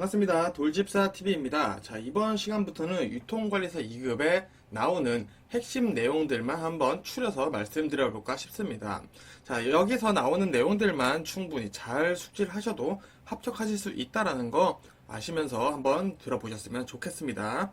반갑습니다. 돌집사TV입니다. 자, 이번 시간부터는 유통관리사 2급에 나오는 핵심 내용들만 한번 추려서 말씀드려볼까 싶습니다. 자, 여기서 나오는 내용들만 충분히 잘 숙지를 하셔도 합격하실 수 있다는 거 아시면서 한번 들어보셨으면 좋겠습니다.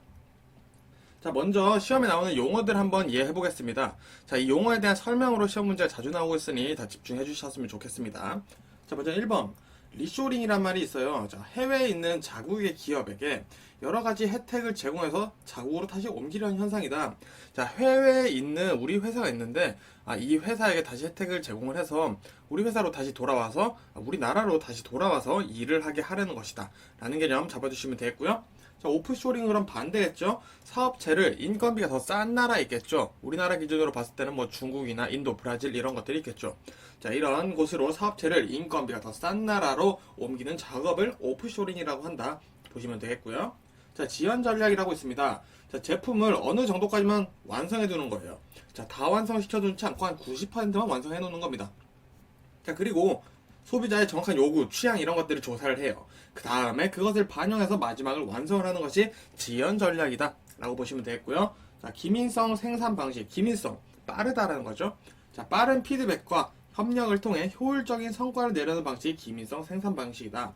자, 먼저 시험에 나오는 용어들 한번 이해해 보겠습니다. 자, 이 용어에 대한 설명으로 시험 문제가 자주 나오고 있으니 다 집중해 주셨으면 좋겠습니다. 자, 먼저 1번. 리쇼링이란 말이 있어요. 자, 해외에 있는 자국의 기업에게 여러 가지 혜택을 제공해서 자국으로 다시 옮기려는 현상이다. 자, 해외에 있는 우리 회사가 있는데, 이 회사에게 다시 혜택을 제공을 해서 우리 회사로 다시 돌아와서, 우리나라로 다시 돌아와서 일을 하게 하려는 것이다. 라는 개념 잡아주시면 되겠고요. 자, 오프쇼링은 그럼 반대겠죠? 사업체를 인건비가 더 싼 나라에 있겠죠? 우리나라 기준으로 봤을 때는 뭐 중국이나 인도, 브라질 이런 것들이 있겠죠. 자, 이런 곳으로 사업체를 인건비가 더 싼 나라로 옮기는 작업을 오프쇼링이라고 한다. 보시면 되겠고요. 자, 지연 전략이라고 있습니다. 자, 제품을 어느 정도까지만 완성해 두는 거예요. 자, 다 완성시켜 두지 않고 한 90%만 완성해 놓는 겁니다. 자, 그리고 소비자의 정확한 요구, 취향 이런 것들을 조사를 해요. 그 다음에 그것을 반영해서 마지막을 완성을 하는 것이 지연 전략이다 라고 보시면 되겠고요. 자, 기민성 생산 방식, 기민성, 빠르다라는 거죠. 자, 빠른 피드백과 협력을 통해 효율적인 성과를 내려는 방식이 기민성 생산 방식이다.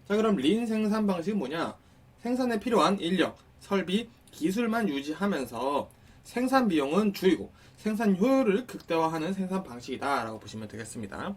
자, 그럼 린 생산 방식은 뭐냐? 생산에 필요한 인력, 설비, 기술만 유지하면서 생산 비용은 줄이고 생산 효율을 극대화하는 생산 방식이다 라고 보시면 되겠습니다.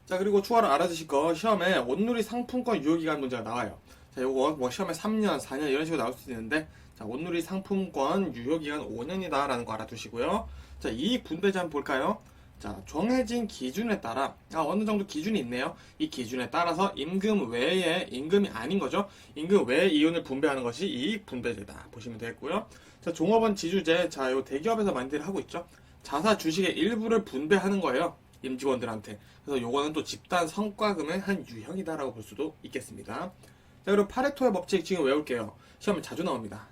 자, 그리고 추가로 알아두실 거, 시험에 온누리 상품권 유효기간 문제가 나와요. 자, 요거 뭐 시험에 3년, 4년 이런 식으로 나올 수도 있는데, 자, 온누리 상품권 유효기간 5년이다 라는 거 알아두시고요. 자, 이익 분배제 한번 볼까요? 자, 정해진 기준에 따라, 어느 정도 기준이 있네요. 이 기준에 따라서 임금 외에, 임금이 아닌 거죠. 임금 외의 이윤을 분배하는 것이 이익 분배제다. 보시면 되겠고요. 자, 종업원 지주제, 자, 요 대기업에서 많이들 하고 있죠. 자사 주식의 일부를 분배하는 거예요. 임직원들한테. 그래서 요거는 또 집단 성과금의 한 유형이다라고 볼 수도 있겠습니다. 자, 그리고 파레토의 법칙 지금 외울게요. 시험에 자주 나옵니다.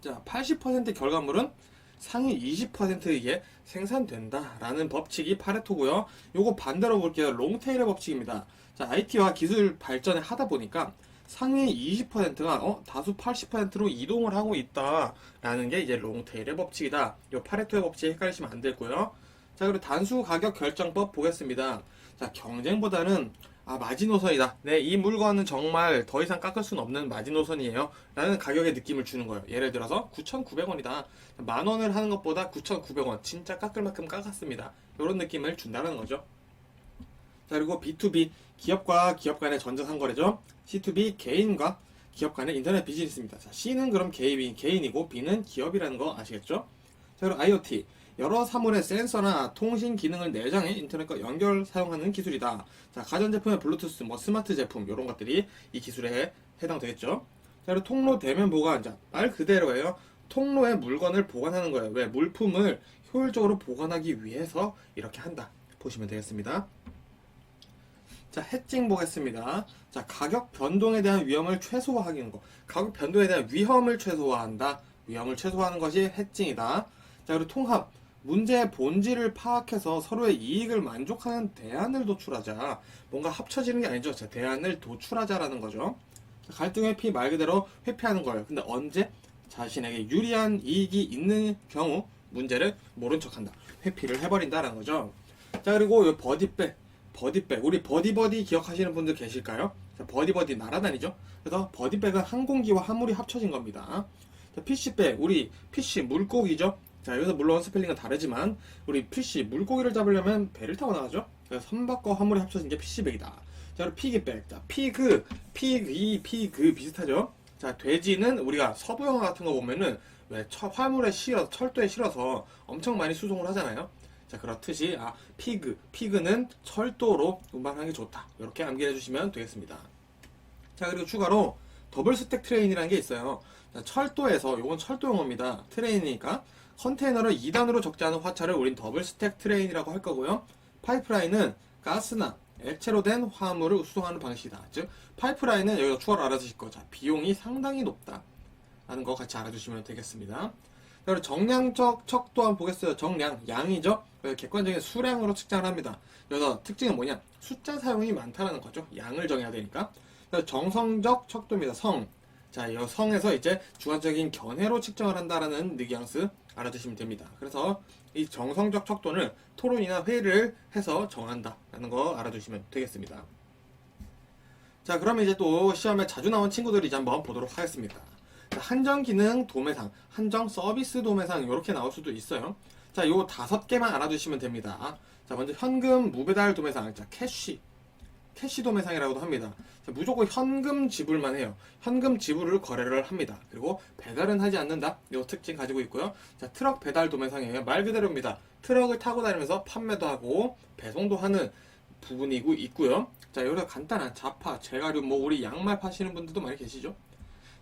자, 80% 결과물은 상위 20%에게 생산된다라는 법칙이 파레토고요. 요거 반대로 볼게요. 롱테일의 법칙입니다. 자, IT와 기술 발전을 하다 보니까 상위 20%가 다수 80%로 이동을 하고 있다라는 게 이제 롱테일의 법칙이다. 요 파레토의 법칙 헷갈리시면 안 되고요. 자, 그리고 단수 가격 결정법 보겠습니다. 자, 경쟁보다는 마지노선이다. 네, 이 물건은 정말 더 이상 깎을 수는 없는 마지노선이에요. 라는 가격의 느낌을 주는 거예요. 예를 들어서 9,900원이다. 만원을 하는 것보다 9,900원. 진짜 깎을 만큼 깎았습니다. 이런 느낌을 준다는 거죠. 자, 그리고 B2B, 기업과 기업 간의 전자상거래죠. C2B, 개인과 기업 간의 인터넷 비즈니스입니다. 자, C는 그럼 개인이고 B는 기업이라는 거 아시겠죠? 자, 그리고 IoT. 여러 사물의 센서나 통신 기능을 내장해 인터넷과 연결 사용하는 기술이다. 자, 가전제품의 블루투스, 뭐 스마트 제품 이런 것들이 이 기술에 해당되겠죠. 자, 그리고 통로 대면 보관. 자, 말 그대로예요. 통로에 물건을 보관하는 거예요. 왜? 물품을 효율적으로 보관하기 위해서 이렇게 한다. 보시면 되겠습니다. 자, 해칭 보겠습니다. 자, 가격 변동에 대한 위험을 최소화하는 거. 가격 변동에 대한 위험을 최소화한다. 위험을 최소화하는 것이 해칭이다. 자, 그리고 통합. 문제의 본질을 파악해서 서로의 이익을 만족하는 대안을 도출하자. 뭔가 합쳐지는 게 아니죠. 자, 대안을 도출하자라는 거죠. 자, 갈등 회피 말 그대로 회피하는 거예요. 근데 언제? 자신에게 유리한 이익이 있는 경우 문제를 모른 척한다. 회피를 해버린다라는 거죠. 자, 그리고 요 버디백. 우리 버디버디 기억하시는 분들 계실까요? 자, 버디버디 날아다니죠. 그래서 버디백은 항공기와 화물이 합쳐진 겁니다. 자, 피쉬백. 우리 피쉬 물고기죠. 자, 여기서 물론 스펠링은 다르지만 우리 피쉬 물고기를 잡으려면 배를 타고 나가죠. 그래서 선박과 화물이 합쳐진 게 피쉬백이다. 자, 그리고 피기백. 자, 피그 비슷하죠. 자, 돼지는 우리가 서부 영화 같은 거 보면은 왜 화물에 실어서 철도에 실어서 엄청 많이 수송을 하잖아요. 자, 그렇듯이 피그는 철도로 운반하는 게 좋다. 이렇게 암기해 주시면 되겠습니다. 자, 그리고 추가로 더블 스택 트레인이라는 게 있어요. 자, 철도에서 요건 철도 용어입니다. 트레인이니까 컨테이너를 2단으로 적지 않은 화차를 우린 더블 스택 트레인이라고 할 거고요. 파이프라인은 가스나 액체로 된 화물을 수송하는 방식이다. 즉 파이프라인은 여기서 추가로 알아두실 거. 자, 비용이 상당히 높다 라는 거 같이 알아두시면 되겠습니다. 그리고 정량적 척도 한번 보겠어요. 정량, 양이죠. 객관적인 수량으로 측정을 합니다. 여기서 특징은 뭐냐? 숫자 사용이 많다는 거죠. 양을 정해야 되니까. 그래서 정성적 척도입니다. 성. 자, 이 성에서 이제 주관적인 견해로 측정을 한다라는 뉘앙스 알아두시면 됩니다. 그래서 이 정성적 척도는 토론이나 회의를 해서 정한다라는 거 알아두시면 되겠습니다. 자, 그러면 이제 또 시험에 자주 나온 친구들이 이제 한번 보도록 하겠습니다. 자, 한정 기능 도매상, 한정 서비스 도매상 이렇게 나올 수도 있어요. 자, 요 5개만 알아두시면 됩니다. 자, 먼저 현금 무배달 도매상, 자, 캐시 도매상이라고도 합니다. 자, 무조건 현금 지불만 해요. 현금 지불을 거래를 합니다. 그리고 배달은 하지 않는다. 이 특징 가지고 있고요. 자, 트럭 배달 도매상이에요. 말 그대로입니다. 트럭을 타고 다니면서 판매도 하고 배송도 하는 부분이고 있고요. 자, 여기서 간단한 자파, 재가류, 뭐 우리 양말 파시는 분들도 많이 계시죠.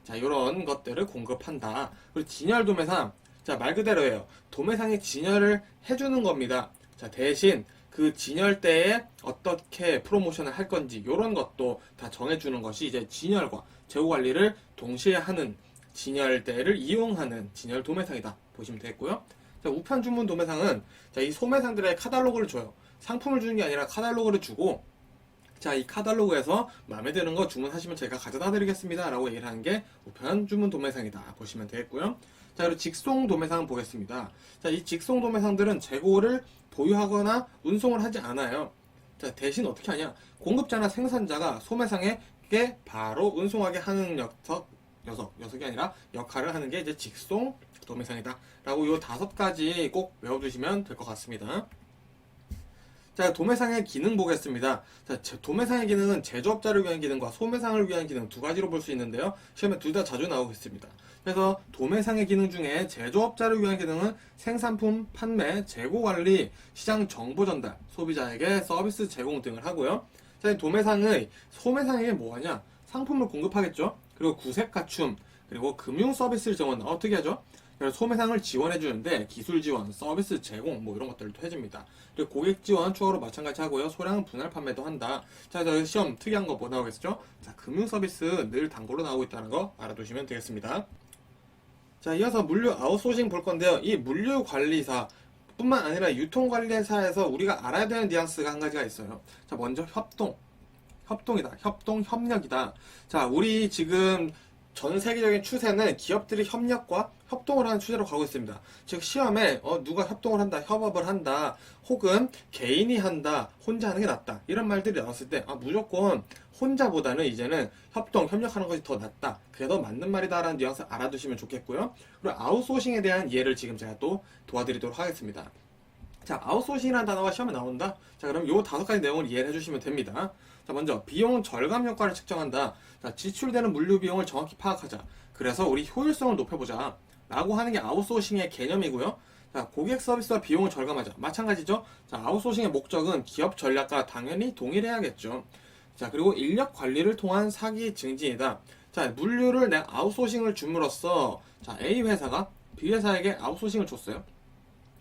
자, 이런 것들을 공급한다. 그리고 진열 도매상, 자, 말 그대로예요. 도매상이 진열을 해주는 겁니다. 자, 대신 그 진열 때에 어떻게 프로모션을 할 건지 이런 것도 다 정해주는 것이 이제 진열과 재고 관리를 동시에 하는 진열대를 이용하는 진열 도매상이다 보시면 되겠고요. 자, 우편 주문 도매상은 자, 이 소매상들의 카탈로그를 줘요. 상품을 주는 게 아니라 카탈로그를 주고, 자, 이 카탈로그에서 마음에 드는 거 주문하시면 제가 가져다 드리겠습니다 라고 얘기를 하는 게 우편 주문 도매상이다 보시면 되겠고요. 자, 그리고 직송 도매상 보겠습니다. 자, 이 직송 도매상들은 재고를 보유하거나 운송을 하지 않아요. 자, 대신 어떻게 하냐? 공급자나 생산자가 소매상에게 바로 운송하게 하는 녀석이 아니라 역할을 하는 게 이제 직송 도매상이다 라고 요 5가지 꼭 외워두시면 될 것 같습니다. 자, 도매상의 기능 보겠습니다. 자, 도매상의 기능은 제조업자를 위한 기능과 소매상을 위한 기능 2가지로 볼 수 있는데요. 시험에 둘 다 자주 나오고 있습니다. 그래서 도매상의 기능 중에 제조업자를 위한 기능은 생산품 판매, 재고 관리, 시장 정보 전달, 소비자에게 서비스 제공 등을 하고요. 자, 도매상의 소매상에게 뭐하냐? 상품을 공급하겠죠. 그리고 구색 갖춤, 그리고 금융 서비스를 지원. 어떻게 하죠? 그래서 소매상을 지원해 주는데 기술 지원, 서비스 제공 뭐 이런 것들도 해줍니다. 그리고 고객 지원 추가로 마찬가지 하고요. 소량 분할 판매도 한다. 자, 저희 시험 특이한 거 뭐 나오겠죠? 자, 금융 서비스 늘 단골로 나오고 있다는 거 알아두시면 되겠습니다. 자, 이어서 물류 아웃소싱 볼 건데요. 이 물류 관리사 뿐만 아니라 유통 관리사에서 우리가 알아야 되는 뉘앙스가 한 가지가 있어요. 자, 먼저 협동이다. 협력이다. 자, 우리 지금 전 세계적인 추세는 기업들이 협력과 협동을 하는 추세로 가고 있습니다. 즉 시험에 누가 협동을 한다, 협업을 한다, 혹은 개인이 한다, 혼자 하는 게 낫다 이런 말들이 나왔을 때 무조건 혼자보다는 이제는 협동, 협력하는 것이 더 낫다. 그게 더 맞는 말이다라는 뉘앙스 알아두시면 좋겠고요. 그리고 아웃소싱에 대한 이해를 지금 제가 또 도와드리도록 하겠습니다. 자, 아웃소싱이라는 단어가 시험에 나온다. 자, 그럼 요 5가지 내용을 이해를 해주시면 됩니다. 자, 먼저 비용 절감 효과를 측정한다. 자, 지출되는 물류 비용을 정확히 파악하자. 그래서 우리 효율성을 높여보자 라고 하는 게 아웃소싱의 개념이고요. 자, 고객 서비스와 비용을 절감하자. 마찬가지죠. 자, 아웃소싱의 목적은 기업 전략과 당연히 동일해야겠죠. 자, 그리고 인력 관리를 통한 사기 증진이다. 자, 물류를 내 아웃소싱을 줌으로써 자, A 회사가 B 회사에게 아웃소싱을 줬어요.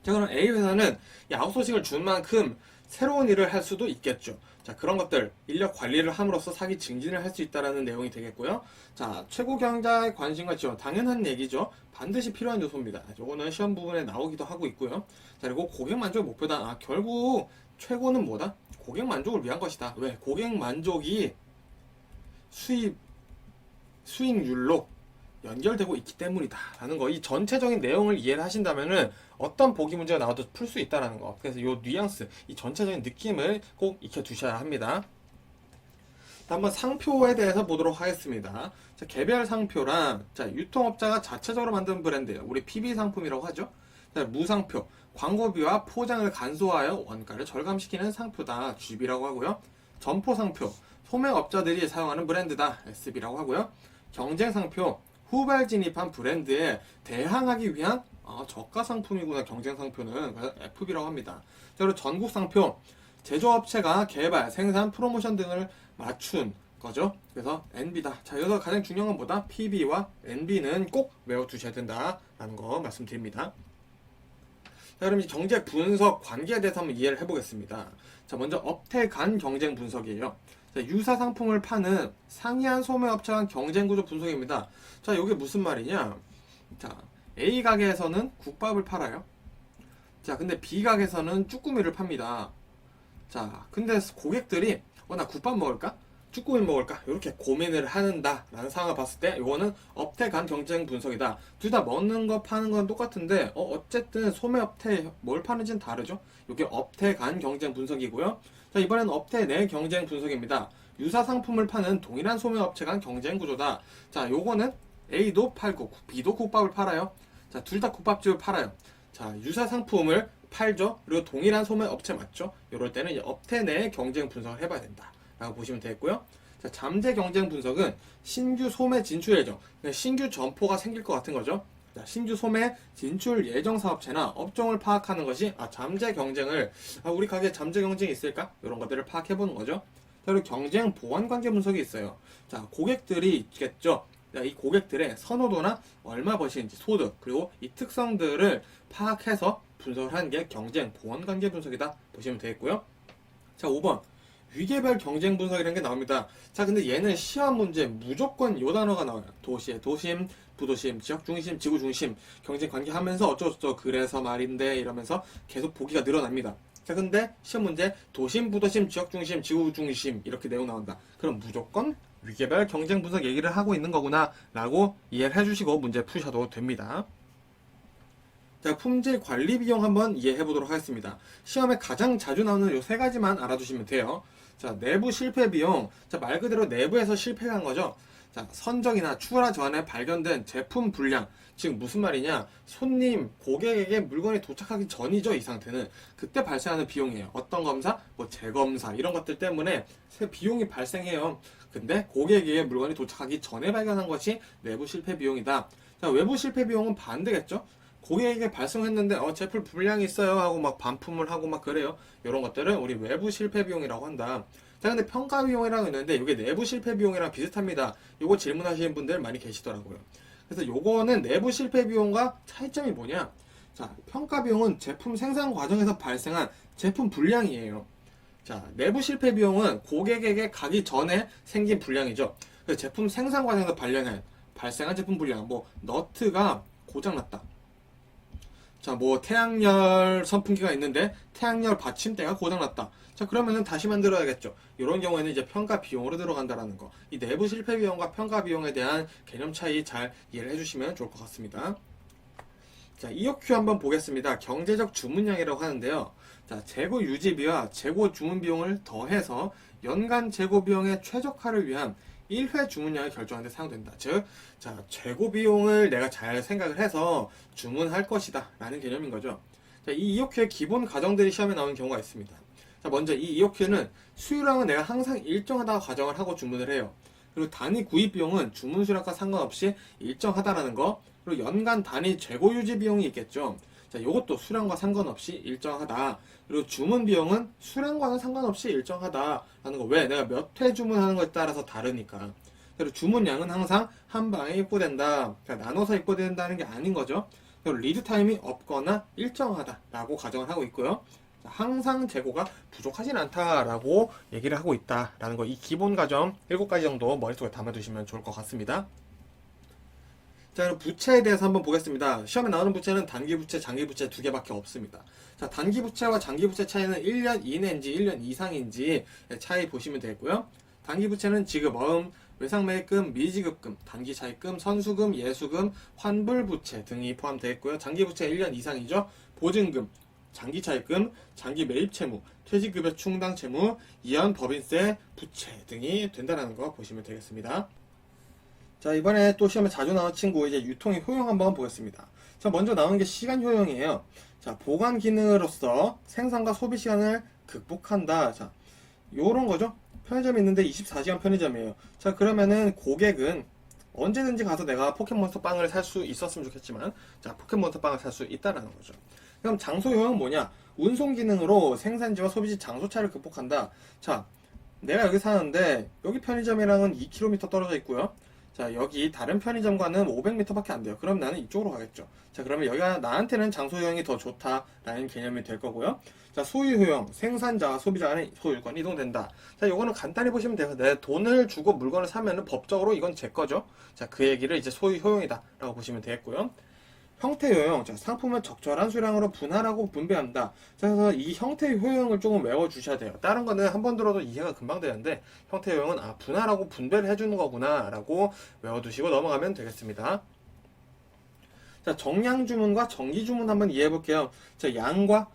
자, 그럼 A 회사는 이 아웃소싱을 준 만큼 새로운 일을 할 수도 있겠죠. 자, 그런 것들 인력 관리를 함으로써 사기 증진을 할 수 있다라는 내용이 되겠고요. 자, 최고 경자의 관심과 지원 당연한 얘기죠. 반드시 필요한 요소입니다. 요거는 시험 부분에 나오기도 하고 있고요. 자, 그리고 고객 만족의 목표다. 결국 최고는 뭐다? 고객 만족을 위한 것이다. 왜? 고객 만족이 수익률로 연결되고 있기 때문이다 라는 거, 이 전체적인 내용을 이해를 하신다면은 어떤 보기 문제가 나와도 풀 수 있다라는 거. 그래서 이 뉘앙스, 이 전체적인 느낌을 꼭 익혀 두셔야 합니다. 한번 상표에 대해서 보도록 하겠습니다. 자, 개별 상표란 자, 유통업자가 자체적으로 만든 브랜드예요. 우리 PB 상품이라고 하죠. 자, 무상표, 광고비와 포장을 간소화하여 원가를 절감시키는 상표다. GB라고 하고요. 점포상표, 소매업자들이 사용하는 브랜드다. SB라고 하고요. 경쟁상표, 후발 진입한 브랜드에 대항하기 위한 저가 상품이구나. 경쟁 상표는 그래서 FB라고 합니다. 그리고 전국 상표, 제조업체가 개발, 생산, 프로모션 등을 맞춘 거죠. 그래서 NB다. 자, 여기서 가장 중요한 건 뭐다? PB와 NB는 꼭 외워두셔야 된다라는 거 말씀드립니다. 자, 그럼 이 경제 분석 관계에 대해서 한번 이해를 해보겠습니다. 자, 먼저 업태 간 경쟁 분석이에요. 자, 유사 상품을 파는 상이한 소매업체 간 경쟁 구조 분석입니다. 자, 이게 무슨 말이냐? 자, A 가게에서는 국밥을 팔아요. 자, 근데 B 가게에서는 쭈꾸미를 팝니다. 자, 근데 고객들이 나 국밥 먹을까? 쭈꾸미 먹을까? 이렇게 고민을 하는다라는 상황을 봤을 때 이거는 업태 간 경쟁 분석이다. 둘 다 먹는 거 파는 건 똑같은데 어쨌든 소매 업태 뭘 파는지는 다르죠. 이게 업태 간 경쟁 분석이고요. 자, 이번에는 업태 내 경쟁 분석입니다. 유사 상품을 파는 동일한 소매 업체 간 경쟁 구조다. 자, 요거는 A도 팔고 B도 국밥을 팔아요. 자, 둘 다 국밥집을 팔아요. 자, 유사 상품을 팔죠. 그리고 동일한 소매 업체 맞죠? 이럴 때는 이제 업태 내 경쟁 분석을 해봐야 된다 라고 보시면 되겠고요. 자, 잠재 경쟁 분석은 신규 소매 진출 예정, 신규 점포가 생길 것 같은 거죠. 자, 신규 소매 진출 예정 사업체나 업종을 파악하는 것이 잠재 경쟁을 우리 가게에 잠재 경쟁이 있을까? 이런 것들을 파악해 보는 거죠. 자, 그리고 경쟁 보완 관계 분석이 있어요. 자, 고객들이 있겠죠. 자, 이 고객들의 선호도나 얼마 버시는지 소득 그리고 이 특성들을 파악해서 분석을 하는 게 경쟁 보완 관계 분석이다 보시면 되겠고요. 자, 5번 위계별 경쟁 분석이라는 게 나옵니다. 자, 근데 얘는 시험 문제 무조건 요 단어가 나와요. 도시의 도심, 부도심, 지역 중심, 지구 중심, 경쟁 관계 하면서 어쩌고저쩌고 그래서 말인데 이러면서 계속 보기가 늘어납니다. 자, 근데 시험 문제 도심, 부도심, 지역 중심, 지구 중심 이렇게 내용 나온다. 그럼 무조건 위계별 경쟁 분석 얘기를 하고 있는 거구나 라고 이해를 해주시고 문제 푸셔도 됩니다. 자, 품질 관리 비용 한번 이해해 보도록 하겠습니다. 시험에 가장 자주 나오는 요 세 가지만 알아두시면 돼요. 자, 내부 실패 비용. 자, 말 그대로 내부에서 실패한 거죠. 자, 선적이나 출하 전에 발견된 제품 불량. 즉 무슨 말이냐? 손님, 고객에게 물건이 도착하기 전이죠. 이 상태는. 그때 발생하는 비용이에요. 어떤 검사? 뭐 재검사 이런 것들 때문에 새 비용이 발생해요. 근데 고객에게 물건이 도착하기 전에 발견한 것이 내부 실패 비용이다. 자, 외부 실패 비용은 반대겠죠? 고객에게 발송했는데 제품 불량이 있어요 하고 막 반품을 하고 막 그래요. 이런 것들은 우리 외부 실패 비용이라고 한다. 자, 근데 평가 비용이라고 있는데 이게 내부 실패 비용이랑 비슷합니다. 이거 질문하시는 분들 많이 계시더라고요. 그래서 요거는 내부 실패 비용과 차이점이 뭐냐? 자, 평가 비용은 제품 생산 과정에서 발생한 제품 불량이에요. 자, 내부 실패 비용은 고객에게 가기 전에 생긴 불량이죠. 그래서 제품 생산 과정에서 발생한 제품 불량, 뭐 너트가 고장났다. 자, 뭐 태양열 선풍기가 있는데 태양열 받침대가 고장났다. 자, 그러면은 다시 만들어야겠죠. 이런 경우에는 이제 평가 비용으로 들어간다라는 거. 이 내부 실패 비용과 평가 비용에 대한 개념 차이 잘 이해를 해주시면 좋을 것 같습니다. 자, EOQ 한번 보겠습니다. 경제적 주문량이라고 하는데요. 자, 재고 유지비와 재고 주문 비용을 더해서 연간 재고 비용의 최적화를 위한 1회 주문량을 결정하는 데 사용된다. 즉, 자, 재고 비용을 내가 잘 생각을 해서 주문할 것이다 라는 개념인 거죠. 자, 이 EOQ의 기본 가정들이 시험에 나오는 경우가 있습니다. 자, 먼저 이 EOQ는 수율량은 내가 항상 일정하다고 가정을 하고 주문을 해요. 그리고 단위 구입 비용은 주문 수량과 상관없이 일정하다라는 거. 그리고 연간 단위 재고 유지 비용이 있겠죠. 자, 이것도 수량과 상관없이 일정하다. 그리고 주문 비용은 수량과는 상관없이 일정하다라는 거. 왜? 내가 몇 회 주문하는 것에 따라서 다르니까. 그리고 주문량은 항상 한 방에 입고된다. 그러니까 나눠서 입고된다는 게 아닌 거죠. 그리고 리드 타임이 없거나 일정하다라고 가정을 하고 있고요. 자, 항상 재고가 부족하진 않다라고 얘기를 하고 있다라는 거. 이 기본 가정 7가지 정도 머릿속에 담아두시면 좋을 것 같습니다. 자, 그럼 부채에 대해서 한번 보겠습니다. 시험에 나오는 부채는 단기 부채, 장기 부채 두 개밖에 없습니다. 자, 단기 부채와 장기 부채 차이는 1년 이내인지 1년 이상인지 차이 보시면 되고요. 단기 부채는 지급, 어음, 외상매입금, 미지급금, 단기 차입금, 선수금, 예수금, 환불 부채 등이 포함되어 있고요. 장기 부채 1년 이상이죠. 보증금, 장기 차입금, 장기 매입 채무, 퇴직급여 충당 채무, 이연 법인세, 부채 등이 된다는 거 보시면 되겠습니다. 자, 이번에 또 시험에 자주 나온 친구 이제 유통의 효용 한번 보겠습니다. 자, 먼저 나오는 게 시간 효용이에요. 자, 보관 기능으로서 생산과 소비 시간을 극복한다. 자, 요런 거죠. 편의점이 있는데 24시간 편의점이에요. 자, 그러면은 고객은 언제든지 가서 내가 포켓몬스터 빵을 살 수 있었으면 좋겠지만, 자, 포켓몬스터 빵을 살 수 있다라는 거죠. 그럼 장소 효용은 뭐냐? 운송 기능으로 생산지와 소비지 장소 차를 극복한다. 자, 내가 여기 사는데 여기 편의점이랑은 2km 떨어져 있고요. 자, 여기 다른 편의점과는 500m밖에 안 돼요. 그럼 나는 이쪽으로 가겠죠. 자, 그러면 여기가 나한테는 장소 효용이 더 좋다라는 개념이 될 거고요. 자, 소유 효용, 생산자와 소비자 간의 소유권이 이동된다. 자, 요거는 간단히 보시면 돼요. 내 돈을 주고 물건을 사면은 법적으로 이건 제 거죠. 자, 그 얘기를 이제 소유 효용이다라고 보시면 되겠고요. 형태 효용. 자, 상품은 적절한 수량으로 분할하고 분배한다. 자, 그래서 이 형태 효용을 조금 외워주셔야 돼요. 다른 거는 한 번 들어도 이해가 금방 되는데 형태 효용은 분할하고 분배를 해주는 거구나 라고 외워두시고 넘어가면 되겠습니다. 자, 정량 주문과 정기 주문 한번 이해해 볼게요. 자, 양과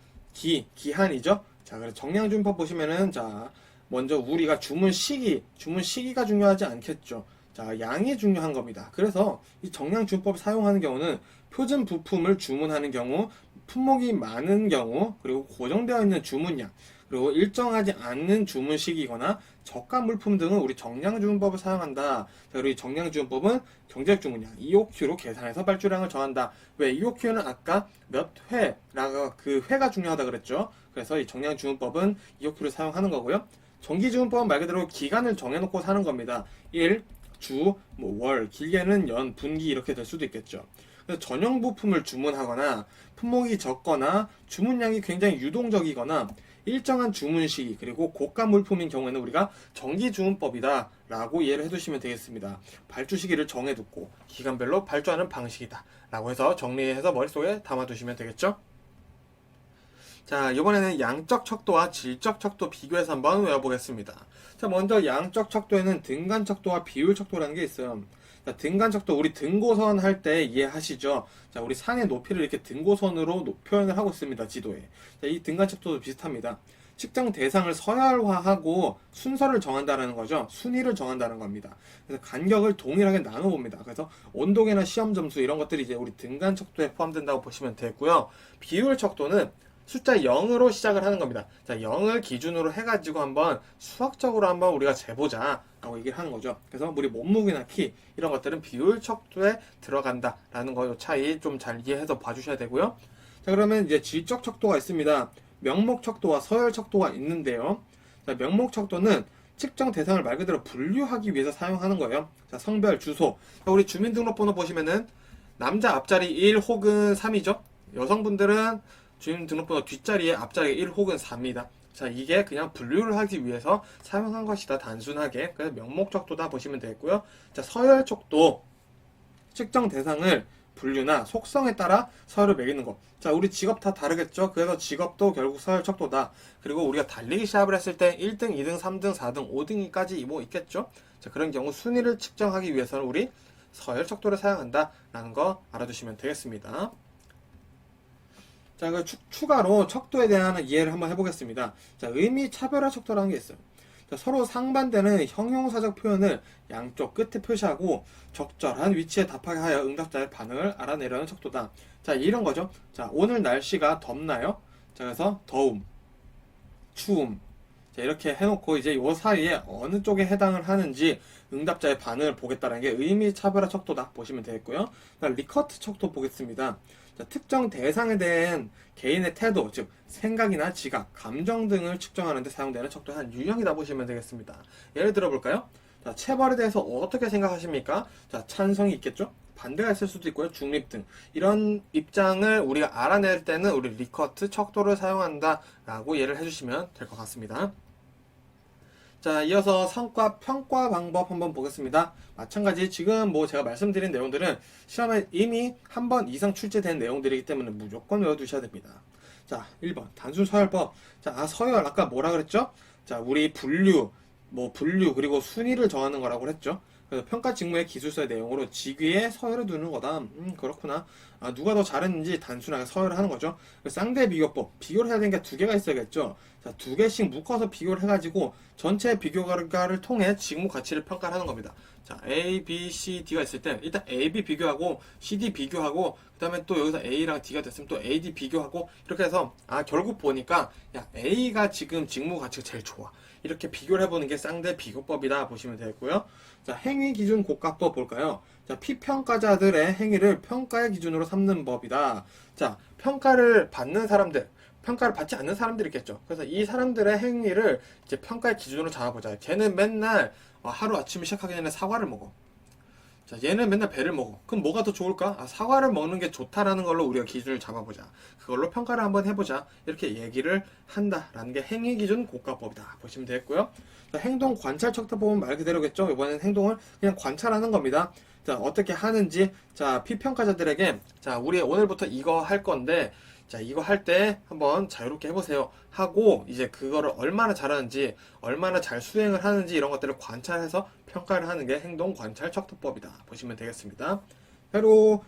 기한이죠. 자, 그래서 정량 주문법 보시면은, 자, 먼저 우리가 주문 시기가 중요하지 않겠죠. 자, 양이 중요한 겁니다. 그래서 이 정량 주문법을 사용하는 경우는 표준 부품을 주문하는 경우, 품목이 많은 경우, 그리고 고정되어 있는 주문량, 그리고 일정하지 않는 주문 시기거나 저가 물품 등은 우리 정량주문법을 사용한다. 자, 그리고 이 정량주문법은 경제적 주문량 EOQ로 계산해서 발주량을 정한다. 왜 EOQ는 아까 몇 회라고 그 회가 중요하다 그랬죠. 그래서 이 정량주문법은 EOQ를 사용하는 거고요. 정기주문법은 말 그대로 기간을 정해놓고 사는 겁니다. 일, 주, 월, 길게는 연, 분기 이렇게 될 수도 있겠죠. 그래서 전용 부품을 주문하거나 품목이 적거나 주문량이 굉장히 유동적이거나 일정한 주문 시기 그리고 고가 물품인 경우에는 우리가 정기주문법이다 라고 이해를 해두시면 되겠습니다. 발주 시기를 정해두고 기간별로 발주하는 방식이다 라고 해서 정리해서 머릿속에 담아두시면 되겠죠. 자, 이번에는 양적 척도와 질적 척도 비교해서 한번 외워보겠습니다. 자, 먼저 양적 척도에는 등간 척도와 비율 척도라는 게 있어요. 자, 등간 척도 우리 등고선 할 때 이해하시죠? 자, 우리 산의 높이를 이렇게 등고선으로 표현을 하고 있습니다. 지도에. 자, 이 등간 척도도 비슷합니다. 측정 대상을 서열화하고 순서를 정한다는 거죠. 순위를 정한다는 겁니다. 그래서 간격을 동일하게 나눠 봅니다. 그래서 온도계나 시험 점수 이런 것들이 이제 우리 등간 척도에 포함된다고 보시면 되고요. 비율 척도는 숫자 0으로 시작을 하는 겁니다. 자, 0을 기준으로 해가지고 한번 수학적으로 한번 우리가 재보자 라고 얘기를 하는 거죠. 그래서 우리 몸무게나 키 이런 것들은 비율 척도에 들어간다 라는 거 차이 좀 잘 이해해서 봐주셔야 되고요. 자, 그러면 이제 질적 척도가 있습니다. 명목 척도와 서열 척도가 있는데요. 자, 명목 척도는 측정 대상을 말 그대로 분류하기 위해서 사용하는 거예요. 자, 성별, 주소. 자, 우리 주민등록번호 보시면은 남자 앞자리 1 혹은 3이죠. 여성분들은 주민등록번호 뒷자리에 앞자리 1 혹은 4입니다. 자, 이게 그냥 분류를 하기 위해서 사용한 것이다. 단순하게. 그래서 명목 척도다 보시면 되겠고요. 자, 서열 척도. 측정 대상을 분류나 속성에 따라 서열을 매기는 것. 자, 우리 직업 다 다르겠죠? 그래서 직업도 결국 서열 척도다. 그리고 우리가 달리기 시합을 했을 때 1등, 2등, 3등, 4등, 5등까지 뭐 있겠죠? 자, 그런 경우 순위를 측정하기 위해서는 우리 서열 척도를 사용한다. 라는 거 알아두시면 되겠습니다. 자, 그 추가로 척도에 대한 이해를 한번 해보겠습니다. 자, 의미 차별화 척도라는 게 있어요. 자, 서로 상반되는 형용사적 표현을 양쪽 끝에 표시하고 적절한 위치에 답하게 하여 응답자의 반응을 알아내려는 척도다. 자, 이런 거죠. 자, 오늘 날씨가 덥나요? 자, 그래서 더움, 추움. 자, 이렇게 해놓고 이제 요 사이에 어느 쪽에 해당을 하는지 응답자의 반응을 보겠다는 게 의미 차별화 척도다 보시면 되겠고요. 리커트 척도 보겠습니다. 자, 특정 대상에 대한 개인의 태도, 즉 생각이나 지각, 감정 등을 측정하는 데 사용되는 척도의 한 유형이다 보시면 되겠습니다. 예를 들어 볼까요? 자, 체벌에 대해서 어떻게 생각하십니까? 자, 찬성이 있겠죠? 반대가 있을 수도 있고요. 중립 등 이런 입장을 우리가 알아낼 때는 우리 리커트 척도를 사용한다 라고 이해를 해주시면 될 것 같습니다. 자, 이어서 성과 평가 방법 한번 보겠습니다. 마찬가지 지금 뭐 제가 말씀드린 내용들은 시험에 이미 한 번 이상 출제된 내용들이기 때문에 무조건 외워두셔야 됩니다. 자, 1번 단순 서열법. 자, 서열 아까 뭐라 그랬죠? 자, 우리 분류 그리고 순위를 정하는 거라고 그랬죠. 그래서 평가 직무의 기술서의 내용으로 직위에 서열을 두는 거다. 그렇구나. 누가 더 잘했는지 단순하게 서열을 하는 거죠. 쌍대 비교법. 비교를 해야 되는 게 두 개가 있어야겠죠. 자, 두 개씩 묶어서 비교를 해가지고 전체 비교가를 통해 직무 가치를 평가를 하는 겁니다. 자, A, B, C, D가 있을 때 일단 A, B 비교하고 C, D 비교하고 그 다음에 또 여기서 A랑 D가 됐으면 또 A, D 비교하고 이렇게 해서 결국 보니까 야, A가 지금 직무 가치가 제일 좋아. 이렇게 비교를 해보는 게 쌍대 비교법이다 보시면 되겠고요. 자, 행위 기준 고가법 볼까요? 자, 피평가자들의 행위를 평가의 기준으로 삼는 법이다. 자, 평가를 받는 사람들, 평가를 받지 않는 사람들이 있겠죠. 그래서 이 사람들의 행위를 이제 평가의 기준으로 잡아보자. 걔는 맨날 하루 아침에 시작하기 전에 사과를 먹어. 자, 얘는 맨날 배를 먹어. 그럼 뭐가 더 좋을까? 아, 사과를 먹는 게 좋다라는 걸로 우리가 기준을 잡아보자. 그걸로 평가를 한번 해보자. 이렇게 얘기를 한다라는 게 행위기준 고가법이다. 보시면 되겠고요. 자, 행동 관찰 척도법은 말 그대로겠죠. 이번엔 행동을 그냥 관찰하는 겁니다. 자, 어떻게 하는지, 자, 피평가자들에게, 자, 우리 오늘부터 이거 할 건데, 자, 이거 할 때 한번 자유롭게 해보세요. 하고, 이제 그거를 얼마나 잘하는지, 얼마나 잘 수행을 하는지 이런 것들을 관찰해서 평가를 하는 게 행동 관찰 척도법이다. 보시면 되겠습니다. 그리고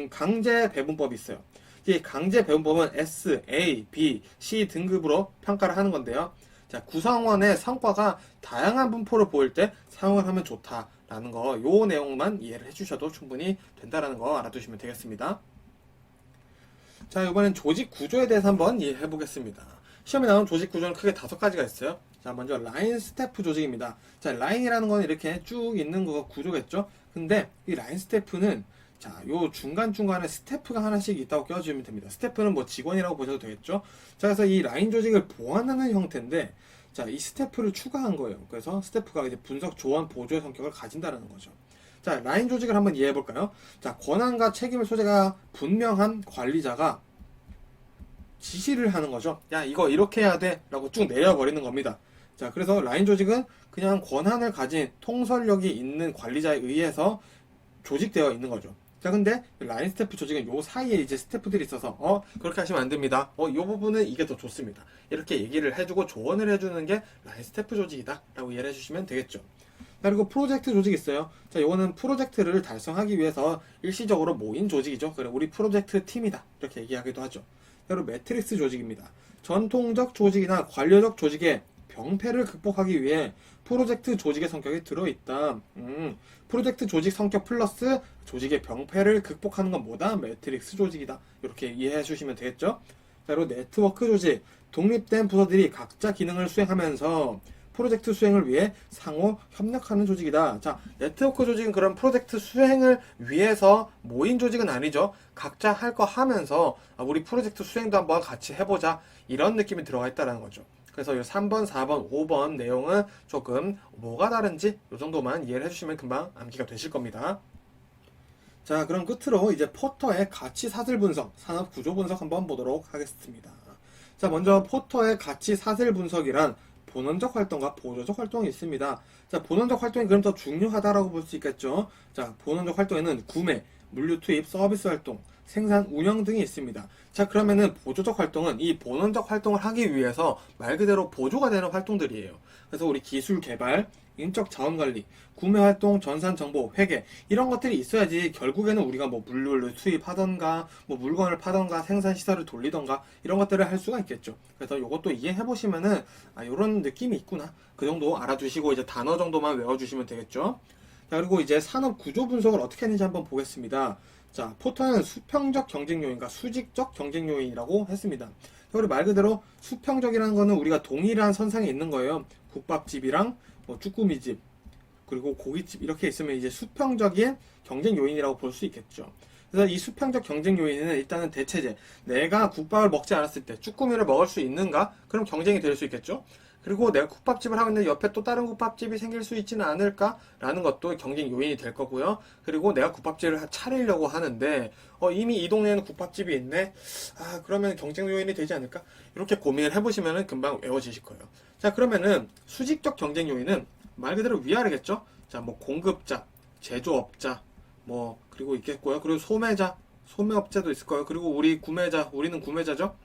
강제 배분법이 있어요. 이 강제 배분법은 S, A, B, C 등급으로 평가를 하는 건데요. 자, 구성원의 성과가 다양한 분포를 보일 때 사용을 하면 좋다라는 거, 요 내용만 이해를 해주셔도 충분히 된다라는 거 알아두시면 되겠습니다. 자, 이번엔 조직 구조에 대해서 한번 이해해 보겠습니다. 시험에 나온 조직 구조는 크게 5가지가 있어요. 자, 먼저 라인 스태프 조직입니다. 자, 라인이라는 건 이렇게 쭉 있는 거가 구조겠죠? 근데 이 라인 스태프는 자, 요 중간중간에 스태프가 하나씩 있다고 껴주면 됩니다. 스태프는 뭐 직원이라고 보셔도 되겠죠? 자, 그래서 이 라인 조직을 보완하는 형태인데, 자, 이 스태프를 추가한 거예요. 그래서 스태프가 이제 분석, 조언, 보조의 성격을 가진다는 거죠. 자, 라인 조직을 한번 이해해 볼까요? 자, 권한과 책임의 소재가 분명한 관리자가 지시를 하는 거죠. 야, 이거 이렇게 해야 돼 라고 쭉 내려버리는 겁니다. 자, 그래서 라인 조직은 그냥 권한을 가진 통솔력이 있는 관리자에 의해서 조직되어 있는 거죠. 자, 근데 라인 스태프 조직은 요 사이에 이제 스태프들이 있어서 그렇게 하시면 안 됩니다. 요 부분은 이게 더 좋습니다. 이렇게 얘기를 해주고 조언을 해주는 게 라인 스태프 조직이다 라고 이해를 해주시면 되겠죠. 자, 그리고 프로젝트 조직이 있어요. 자, 요거는 프로젝트를 달성하기 위해서 일시적으로 모인 조직이죠. 그래, 우리 프로젝트 팀이다 이렇게 얘기하기도 하죠. 그리고 매트릭스 조직입니다. 전통적 조직이나 관료적 조직의 병폐를 극복하기 위해 프로젝트 조직의 성격이 들어있다. 프로젝트 조직 성격 플러스 조직의 병폐를 극복하는 건 뭐다? 매트릭스 조직이다. 이렇게 이해해 주시면 되겠죠? 자, 그리고 네트워크 조직. 독립된 부서들이 각자 기능을 수행하면서 프로젝트 수행을 위해 상호 협력하는 조직이다. 자, 네트워크 조직은 그런 프로젝트 수행을 위해서 모인 조직은 아니죠. 각자 할 거 하면서 우리 프로젝트 수행도 한번 같이 해보자. 이런 느낌이 들어가 있다는 거죠. 그래서 이 3번, 4번, 5번 내용은 조금 뭐가 다른지 이 정도만 이해를 해주시면 금방 암기가 되실 겁니다. 자, 그럼 끝으로 이제 포터의 가치 사슬 분석, 산업 구조 분석 한번 보도록 하겠습니다. 자, 먼저 포터의 가치 사슬 분석이란 본원적 활동과 보조적 활동이 있습니다. 자, 본원적 활동이 그럼 더 중요하다라고 볼 수 있겠죠. 자, 본원적 활동에는 구매, 물류 투입, 서비스 활동, 생산, 운영 등이 있습니다. 자, 그러면은 보조적 활동은 이 본원적 활동을 하기 위해서 말 그대로 보조가 되는 활동들이에요. 그래서 우리 기술 개발, 인적 자원 관리, 구매 활동, 전산 정보, 회계 이런 것들이 있어야지 결국에는 우리가 뭐 물류를 수입하던가 뭐 물건을 파던가 생산 시설을 돌리던가 이런 것들을 할 수가 있겠죠. 그래서 이것도 이해해 보시면은 이런 느낌이 있구나. 그 정도 알아두시고 이제 단어 정도만 외워주시면 되겠죠. 자, 그리고 이제 산업 구조 분석을 어떻게 했는지 한번 보겠습니다. 자, 포터는 수평적 경쟁 요인과 수직적 경쟁 요인이라고 했습니다. 그리고 말 그대로 수평적이라는 거는 우리가 동일한 선상에 있는 거예요. 국밥집이랑 뭐 쭈꾸미집 그리고 고깃집 이렇게 있으면 이제 수평적인 경쟁 요인이라고 볼 수 있겠죠. 그래서 이 수평적 경쟁 요인은 일단은 대체제. 내가 국밥을 먹지 않았을 때 쭈꾸미를 먹을 수 있는가? 그럼 경쟁이 될 수 있겠죠. 그리고 내가 국밥집을 하고 있는데 옆에 또 다른 국밥집이 생길 수 있지는 않을까라는 것도 경쟁 요인이 될 거고요. 그리고 내가 국밥집을 차리려고 하는데 이미 이 동네에는 국밥집이 있네. 그러면 경쟁 요인이 되지 않을까? 이렇게 고민을 해보시면 금방 외워지실 거예요. 자, 그러면은 수직적 경쟁 요인은 말 그대로 위아래겠죠. 자, 뭐 공급자, 제조업자, 뭐 그리고 있겠고요. 그리고 소매자, 소매업자도 있을 거예요. 그리고 우리 구매자, 우리는 구매자죠.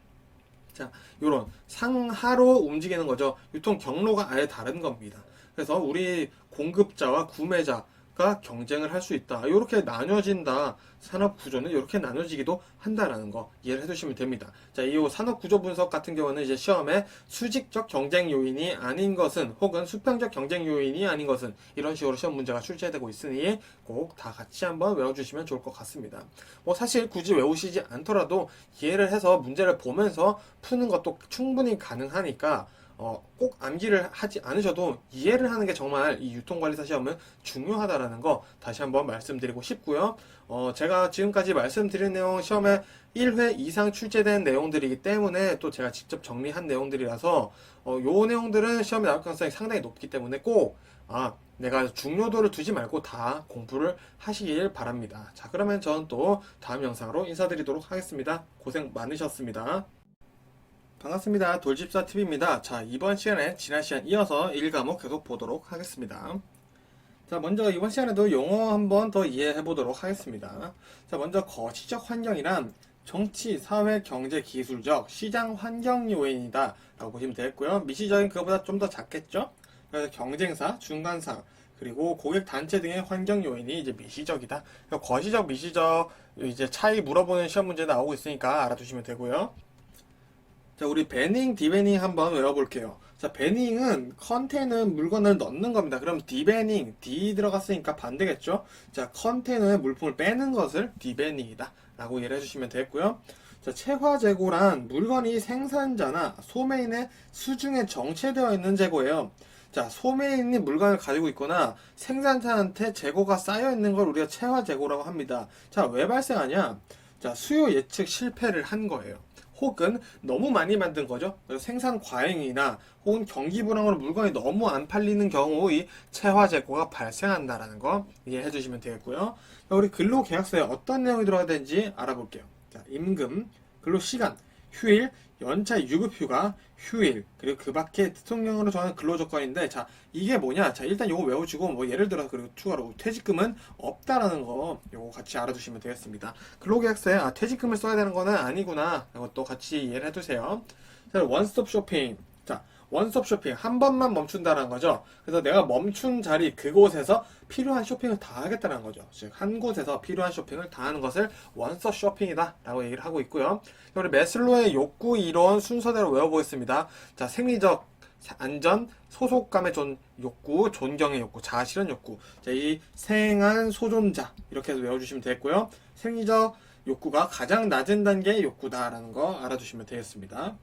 자, 요런 상하로 움직이는 거죠. 유통 경로가 아예 다른 겁니다. 그래서 우리 공급자와 구매자가 경쟁을 할 수 있다. 이렇게 나뉘어진다. 산업 구조는 이렇게 나눠지기도 한다라는 거 이해를 해두시면 됩니다. 자, 이 산업 구조 분석 같은 경우는 이제 시험에 수직적 경쟁 요인이 아닌 것은 혹은 수평적 경쟁 요인이 아닌 것은 이런 식으로 시험 문제가 출제되고 있으니 꼭 다 같이 한번 외워주시면 좋을 것 같습니다. 뭐 사실 굳이 외우시지 않더라도 이해를 해서 문제를 보면서 푸는 것도 충분히 가능하니까 꼭 암기를 하지 않으셔도 이해를 하는 게 정말 이 유통관리사 시험은 중요하다라는 거 다시 한번 말씀드리고 싶고요. 제가 지금까지 말씀드린 내용 시험에 1회 이상 출제된 내용들이기 때문에 또 제가 직접 정리한 내용들이라서 요 내용들은 시험에 나올 가능성이 상당히 높기 때문에 꼭 내가 중요도를 두지 말고 다 공부를 하시길 바랍니다. 자, 그러면 저는 또 다음 영상으로 인사드리도록 하겠습니다. 고생 많으셨습니다. 반갑습니다. 돌집사TV입니다. 자, 이번 시간에 지난 시간 이어서 1과목 계속 보도록 하겠습니다. 자, 먼저 이번 시간에도 용어 한번 더 이해해 보도록 하겠습니다. 자, 먼저 거시적 환경이란 정치, 사회, 경제, 기술적, 시장 환경 요인이다 라고 보시면 되겠고요. 미시적인 그거보다 좀 더 작겠죠? 그래서 경쟁사, 중간사, 그리고 고객 단체 등의 환경 요인이 이제 미시적이다. 거시적, 미시적 이제 차이 물어보는 시험 문제 나오고 있으니까 알아두시면 되고요. 자, 우리 배닝, 디배닝 한번 외워볼게요. 자, 배닝은 컨테이너에 물건을 넣는 겁니다. 그럼 디배닝, D 들어갔으니까 반대겠죠? 자, 컨테이너에 물품을 빼는 것을 디배닝이다 라고 이해를 해주시면 되겠고요. 자, 체화 재고란 물건이 생산자나 소매인의 수중에 정체되어 있는 재고예요. 자, 소매인이 물건을 가지고 있거나 생산자한테 재고가 쌓여 있는 걸 우리가 체화 재고라고 합니다. 자, 왜 발생하냐? 자, 수요 예측 실패를 한 거예요. 혹은 너무 많이 만든 거죠. 생산 과잉이나 혹은 경기 불황으로 물건이 너무 안 팔리는 경우 이 체화 재고가 발생한다라는 거 이해해 주시면 되겠고요. 우리 근로계약서에 어떤 내용이 들어가야 되는지 알아볼게요. 자, 임금, 근로시간, 휴일, 연차, 유급휴가, 휴일, 그리고 그 밖에 대통령으로 정하는 근로조건인데, 자, 이게 뭐냐? 자, 일단 요거 외우시고, 뭐, 예를 들어서, 그리고 추가로 퇴직금은 없다라는 거, 요거 같이 알아두시면 되겠습니다. 근로계약서에, 퇴직금을 써야 되는 거는 아니구나. 이것도 같이 이해를 해두세요. 자, 원스톱 쇼핑. 자, 원스톱 쇼핑. 한 번만 멈춘다는 거죠. 그래서 내가 멈춘 자리, 그곳에서 필요한 쇼핑을 다 하겠다는 거죠. 즉, 한 곳에서 필요한 쇼핑을 다 하는 것을 원스톱 쇼핑이다. 라고 얘기를 하고 있고요. 우리 매슬로의 욕구 이론 순서대로 외워보겠습니다. 자, 생리적 안전, 소속감의 욕구, 존경의 욕구, 자아실현 욕구. 자, 이 생한 소존자. 이렇게 해서 외워주시면 되겠고요. 생리적 욕구가 가장 낮은 단계의 욕구다라는 거 알아두시면 되겠습니다.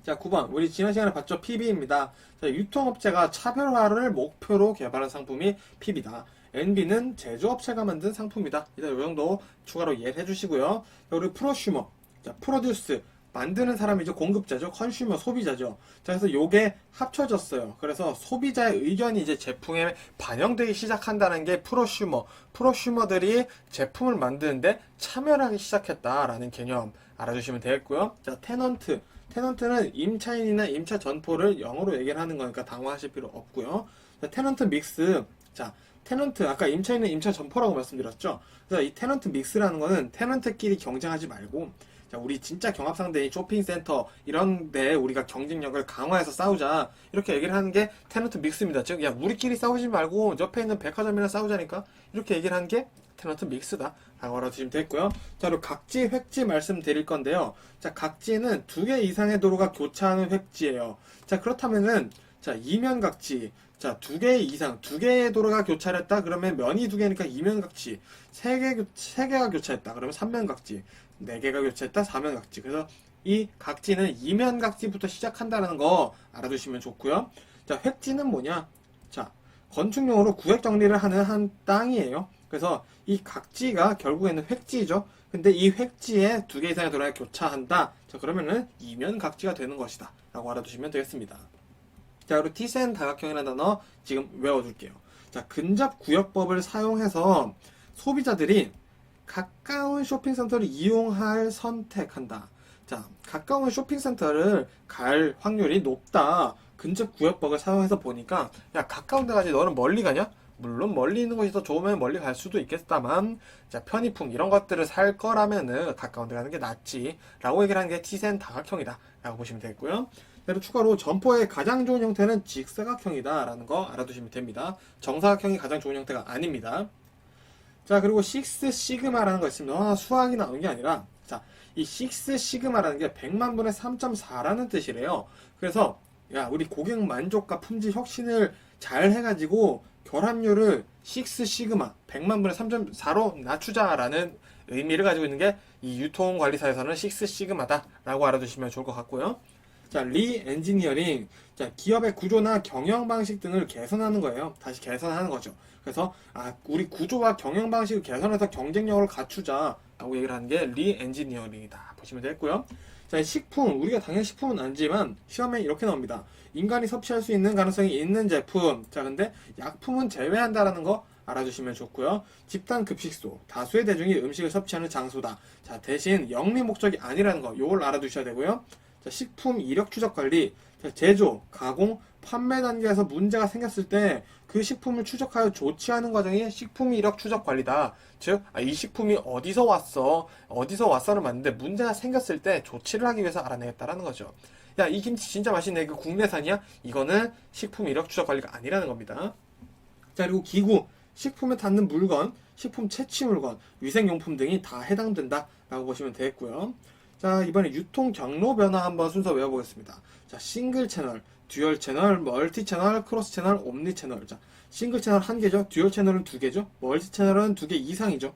자, 9번. 우리 지난 시간에 봤죠? PB입니다. 자, 유통업체가 차별화를 목표로 개발한 상품이 PB다. NB는 제조업체가 만든 상품이다. 일단 이 정도 추가로 이해를 해주시고요. 자, 우리 프로슈머. 자, 프로듀스. 만드는 사람이죠. 공급자죠. 컨슈머, 소비자죠. 자, 그래서 요게 합쳐졌어요. 그래서 소비자의 의견이 이제 제품에 반영되기 시작한다는 게 프로슈머. 프로슈머들이 제품을 만드는데 참여를 하기 시작했다라는 개념 알아주시면 되겠고요. 자, 테넌트. 테넌트는 임차인이나 임차 전포를 영어로 얘기를 하는 거니까 당황하실 필요 없고요. 자, 테넌트 믹스. 자, 테넌트, 아까 임차인은 임차 전포라고 말씀드렸죠. 그래서 이 테넌트 믹스라는 거는 테넌트끼리 경쟁하지 말고, 자, 우리 진짜 경합상대인 쇼핑센터 이런 데 우리가 경쟁력을 강화해서 싸우자, 이렇게 얘기를 하는 게 테넌트 믹스입니다. 즉, 야, 우리끼리 싸우지 말고 옆에 있는 백화점이랑 싸우자니까, 이렇게 얘기를 하는 게 테넌트 믹스다 라고 알아두시면 되겠고요. 자, 그리고 각지, 획지 말씀드릴 건데요. 자, 각지는 2개 이상의 도로가 교차하는 획지예요. 자, 그렇다면은, 자, 이면각지. 자, 2개 이상, 2개의 도로가 교차했다? 그러면 면이 2개니까 이면각지. 3개가 교차했다? 그러면 3면각지. 4개가 교차했다? 4면각지. 그래서 이 각지는 이면각지부터 시작한다는 거 알아두시면 좋고요. 자, 획지는 뭐냐? 자, 건축용으로 구획 정리를 하는 한 땅이에요. 그래서 이 각지가 결국에는 획지죠. 근데 이 획지에 2개 이상의 도로가 교차한다. 자, 그러면은 이면 각지가 되는 것이다. 라고 알아두시면 되겠습니다. 자, 그리고 티센 다각형이라는 단어 지금 외워둘게요. 자, 근접구역법을 사용해서 소비자들이 가까운 쇼핑센터를 이용할 선택한다. 자, 가까운 쇼핑센터를 갈 확률이 높다. 근접구역법을 사용해서 보니까, 야, 가까운 데 가지 너는 멀리 가냐? 물론 멀리 있는 곳이 더 좋으면 멀리 갈 수도 있겠다만, 자, 편의품 이런 것들을 살 거라면은 가까운 데 가는 게 낫지 라고 얘기를 하는 게 티센 다각형이다 라고 보시면 되겠고요. 그리고 추가로 점포의 가장 좋은 형태는 직사각형이다 라는 거 알아두시면 됩니다. 정사각형이 가장 좋은 형태가 아닙니다. 자, 그리고 6 시그마라는 거 있습니다. 수학이 나오는 게 아니라, 자, 이 6 시그마라는 게 100만 분의 3.4라는 뜻이래요. 그래서 야, 우리 고객 만족과 품질 혁신을 잘 해가지고 결합률을 6 시그마 100만 분의 3.4로 낮추자라는 의미를 가지고 있는 게 이 유통관리사에서는 6 시그마다 라고 알아두시면 좋을 것 같고요. 자, 리엔지니어링. 자, 기업의 구조나 경영 방식 등을 개선하는 거예요. 다시 개선하는 거죠. 그래서 우리 구조와 경영 방식을 개선해서 경쟁력을 갖추자라고 얘기를 하는 게 리엔지니어링이다. 보시면 되겠고요. 자, 식품. 우리가 당연히 식품은 아니지만 시험에 이렇게 나옵니다. 인간이 섭취할 수 있는 가능성이 있는 제품. 자, 근데 약품은 제외한다라는 거 알아주시면 좋고요. 집단 급식소. 다수의 대중이 음식을 섭취하는 장소다. 자, 대신 영리 목적이 아니라는 거. 요걸 알아두셔야 되고요. 자, 식품 이력 추적 관리. 자, 제조, 가공, 판매 단계에서 문제가 생겼을 때 그 식품을 추적하여 조치하는 과정이 식품 이력 추적 관리다. 즉, 이 식품이 어디서 왔어를 맞는데 문제가 생겼을 때 조치를 하기 위해서 알아내겠다라는 거죠. 야, 이 김치 진짜 맛있네. 그 국내산이야? 이거는 식품 이력 추적 관리가 아니라는 겁니다. 자, 그리고 기구, 식품에 닿는 물건, 식품 채취 물건, 위생용품 등이 다 해당된다라고 보시면 되겠고요. 자, 이번에 유통 경로 변화 한번 순서 외워보겠습니다. 자, 싱글 채널, 듀얼 채널, 멀티 채널, 크로스 채널, 옴니 채널. 자, 싱글 채널 1개죠. 듀얼 채널은 2개죠. 멀티 채널은 2개 이상이죠.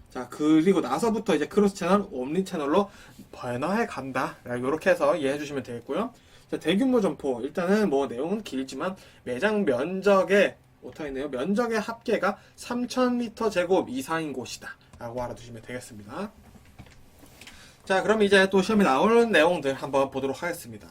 자, 그리고 나서부터 이제 크로스 채널, 옴니 채널로 변화해 간다. 이렇게 해서 이해해 주시면 되겠고요. 자, 대규모 점포. 일단은 뭐 내용은 길지만 매장 면적의 오타있네요. 면적의 합계가 3000m 제곱 이상인 곳이다. 라고 알아두시면 되겠습니다. 자, 그럼 이제 또 시험에 나오는 내용들 한번 보도록 하겠습니다.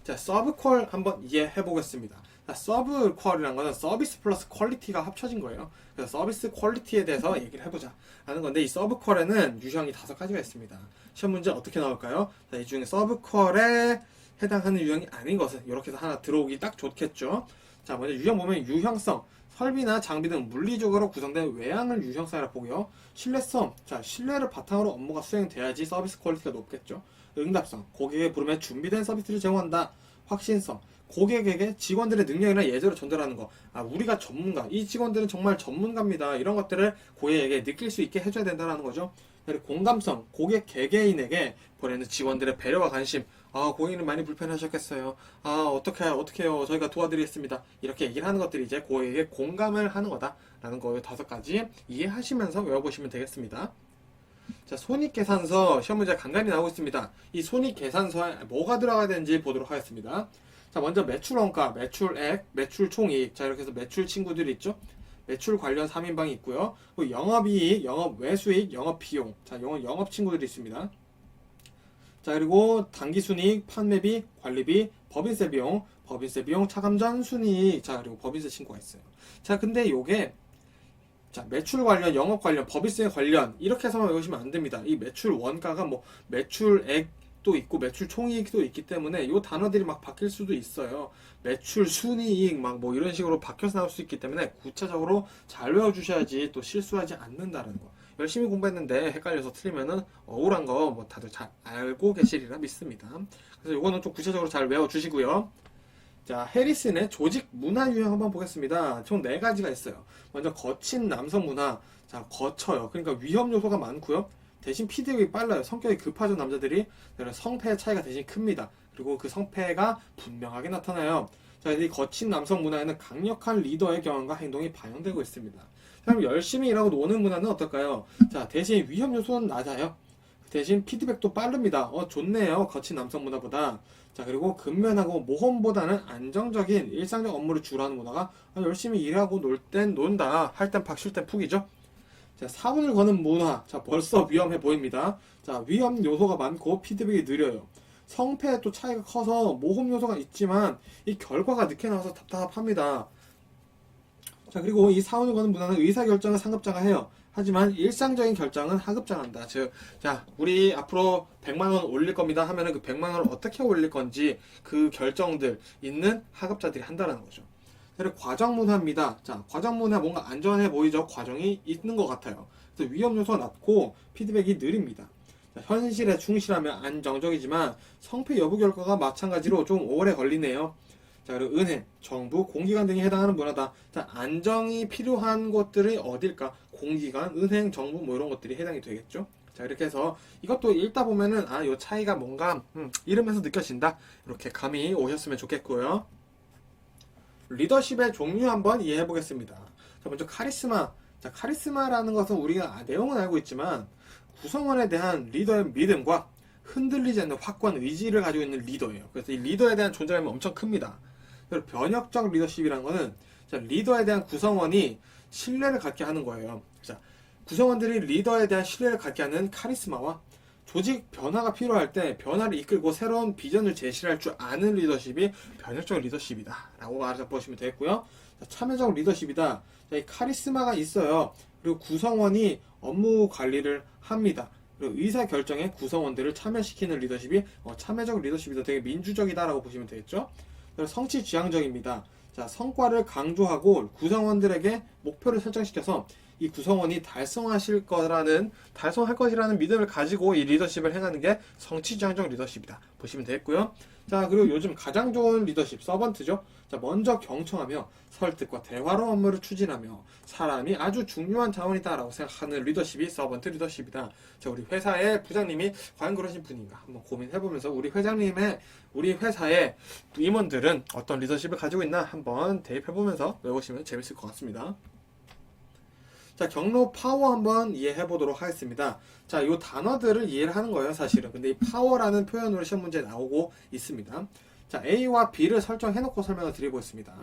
자, 서브퀄 한번 이해해 보겠습니다. 자, 서브퀄이란 거는 서비스 플러스 퀄리티가 합쳐진 거예요. 그래서 서비스 퀄리티에 대해서 얘기를 해보자 하는 건데, 이 서브퀄에는 유형이 5가지가 있습니다. 시험 문제 어떻게 나올까요? 자, 이 중에 서브퀄에 해당하는 유형이 아닌 것은 이렇게 해서 하나 들어오기 딱 좋겠죠. 자, 먼저 유형 보면 유형성. 설비나 장비 등 물리적으로 구성된 외양을 유형성이라 보고요. 신뢰성. 자, 신뢰를 바탕으로 업무가 수행돼야지 서비스 퀄리티가 높겠죠. 응답성. 고객의 부름에 준비된 서비스를 제공한다. 확신성. 고객에게 직원들의 능력이나 예절을 전달하는 거. 우리가 전문가. 이 직원들은 정말 전문가입니다. 이런 것들을 고객에게 느낄 수 있게 해줘야 된다는 거죠. 그리고 공감성. 고객 개개인에게 보내는 직원들의 배려와 관심. 고객님 많이 불편하셨겠어요. 어떡해요. 저희가 도와드리겠습니다. 이렇게 얘기를 하는 것들이 이제 고객에게 공감을 하는 거다라는 거 5가지 이해하시면서 외워보시면 되겠습니다. 자, 손익계산서 시험 문제 간간히 나오고 있습니다. 이 손익계산서에 뭐가 들어가야 되는지 보도록 하겠습니다. 자, 먼저 매출원가, 매출액, 매출총이익. 자, 이렇게 해서 매출 친구들이 있죠. 매출 관련 3인방이 있고요. 그리고 영업이익, 영업외수익, 영업비용. 자, 영업 친구들이 있습니다. 자, 그리고 당기순이익, 판매비, 관리비, 법인세 비용, 차감전 순이익. 자, 그리고 법인세 친구가 있어요. 자, 근데 요게 자, 매출 관련, 영업 관련, 법인세 관련 이렇게 해서만 외우시면 안 됩니다. 이 매출 원가가 뭐 매출액도 있고 매출 총이익도 있기 때문에 이 단어들이 막 바뀔 수도 있어요. 매출 순이익 막 뭐 이런 식으로 바뀌어서 나올 수 있기 때문에 구체적으로 잘 외워주셔야지 또 실수하지 않는다는 거. 열심히 공부했는데 헷갈려서 틀리면은 억울한 거 뭐 다들 잘 알고 계시리라 믿습니다. 그래서 요거는 좀 구체적으로 잘 외워주시고요. 자, 해리슨의 조직 문화 유형 한번 보겠습니다. 총 4가지가 있어요. 먼저 거친 남성 문화. 자, 거쳐요. 그러니까 위험 요소가 많고요. 대신 피드백이 빨라요. 성격이 급하죠, 남자들이. 성패의 차이가 대신 큽니다. 그리고 그 성패가 분명하게 나타나요. 자, 이 거친 남성 문화에는 강력한 리더의 경험과 행동이 반영되고 있습니다. 그럼 열심히 일하고 노는 문화는 어떨까요? 자, 대신 위험 요소는 낮아요. 대신 피드백도 빠릅니다. 좋네요. 거친 남성 문화보다. 자, 그리고 근면하고 모험보다는 안정적인 일상적 업무를 주로 하는 문화가 열심히 일하고 놀 땐 논다. 할 땐 팍, 쉴 땐 푹이죠. 자, 사운을 거는 문화. 자, 벌써 위험해 보입니다. 자, 위험 요소가 많고 피드백이 느려요. 성패에 또 차이가 커서 모험 요소가 있지만 이 결과가 늦게 나와서 답답합니다. 자, 그리고 이 사원을 거는 문화는 의사결정을 상급자가 해요. 하지만 일상적인 결정은 하급자가 한다. 즉, 자, 우리 앞으로 100만원 올릴 겁니다 하면은 그 100만원을 어떻게 올릴 건지 그 결정들 있는 하급자들이 한다는 거죠. 그리고 과정 문화입니다. 자, 과정 문화 뭔가 안전해 보이죠? 과정이 있는 것 같아요. 그래서 위험 요소가 낮고 피드백이 느립니다. 자, 현실에 충실하면 안정적이지만 성패 여부 결과가 마찬가지로 좀 오래 걸리네요. 자, 그리고 은행, 정부, 공기관 등에 해당하는 문화다. 자, 안정이 필요한 것들이 어딜까? 공기관, 은행, 정부 뭐 이런 것들이 해당이 되겠죠. 자, 이렇게 해서 이것도 읽다 보면은 요 차이가 뭔가 이름에서 느껴진다. 이렇게 감이 오셨으면 좋겠고요. 리더십의 종류 한번 이해해 보겠습니다. 자, 먼저 카리스마. 자, 카리스마라는 것은 우리가 내용은 알고 있지만 구성원에 대한 리더의 믿음과 흔들리지 않는 확고한 의지를 가지고 있는 리더예요. 그래서 이 리더에 대한 존재감이 엄청 큽니다. 그리고 변혁적 리더십이라는 거는 자, 리더에 대한 구성원이 신뢰를 갖게 하는 거예요. 자, 구성원들이 리더에 대한 신뢰를 갖게 하는 카리스마와 조직 변화가 필요할 때 변화를 이끌고 새로운 비전을 제시할 줄 아는 리더십이 변혁적 리더십이다 라고 알아보시면 되겠고요. 자, 참여적 리더십이다. 자, 이 카리스마가 있어요. 그리고 구성원이 업무 관리를 합니다. 그리고 의사결정에 구성원들을 참여시키는 리더십이 참여적 리더십이다. 되게 민주적이다 라고 보시면 되겠죠. 그리고 성취지향적입니다. 자, 성과를 강조하고 구성원들에게 목표를 설정시켜서 이 구성원이 달성할 것이라는 믿음을 가지고 이 리더십을 행하는 게 성취지향적 리더십이다. 보시면 되겠고요. 자, 그리고 요즘 가장 좋은 리더십, 서번트죠. 자, 먼저 경청하며 설득과 대화로 업무를 추진하며 사람이 아주 중요한 자원이다라고 생각하는 리더십이 서번트 리더십이다. 자, 우리 회사의 부장님이 과연 그러신 분인가 한번 고민해보면서 우리 회사의 임원들은 어떤 리더십을 가지고 있나 한번 대입해보면서 외우시면 재밌을 것 같습니다. 자, 경로 파워 한번 이해해 보도록 하겠습니다. 자, 이 단어들을 이해를 하는 거예요, 사실은. 근데 이 파워라는 표현으로 시험 문제에 나오고 있습니다. 자, A와 B를 설정해 놓고 설명을 드리고 있습니다.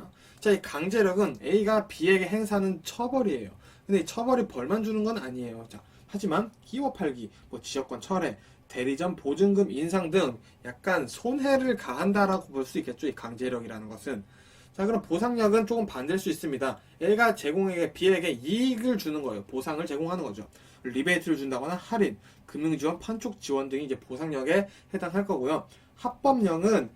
자, 이 강제력은 A가 B에게 행사하는 처벌이에요. 근데 이 처벌이 벌만 주는 건 아니에요. 자, 하지만 끼워 팔기, 지역권 철회, 대리점 보증금 인상 등 약간 손해를 가한다라고 볼 수 있겠죠, 이 강제력이라는 것은. 자, 그럼 보상력은 조금 반대일 수 있습니다. A가 B에게 이익을 주는 거예요. 보상을 제공하는 거죠. 리베이트를 준다거나 할인, 금융지원, 판촉 지원 등이 이제 보상력에 해당할 거고요. 합법령은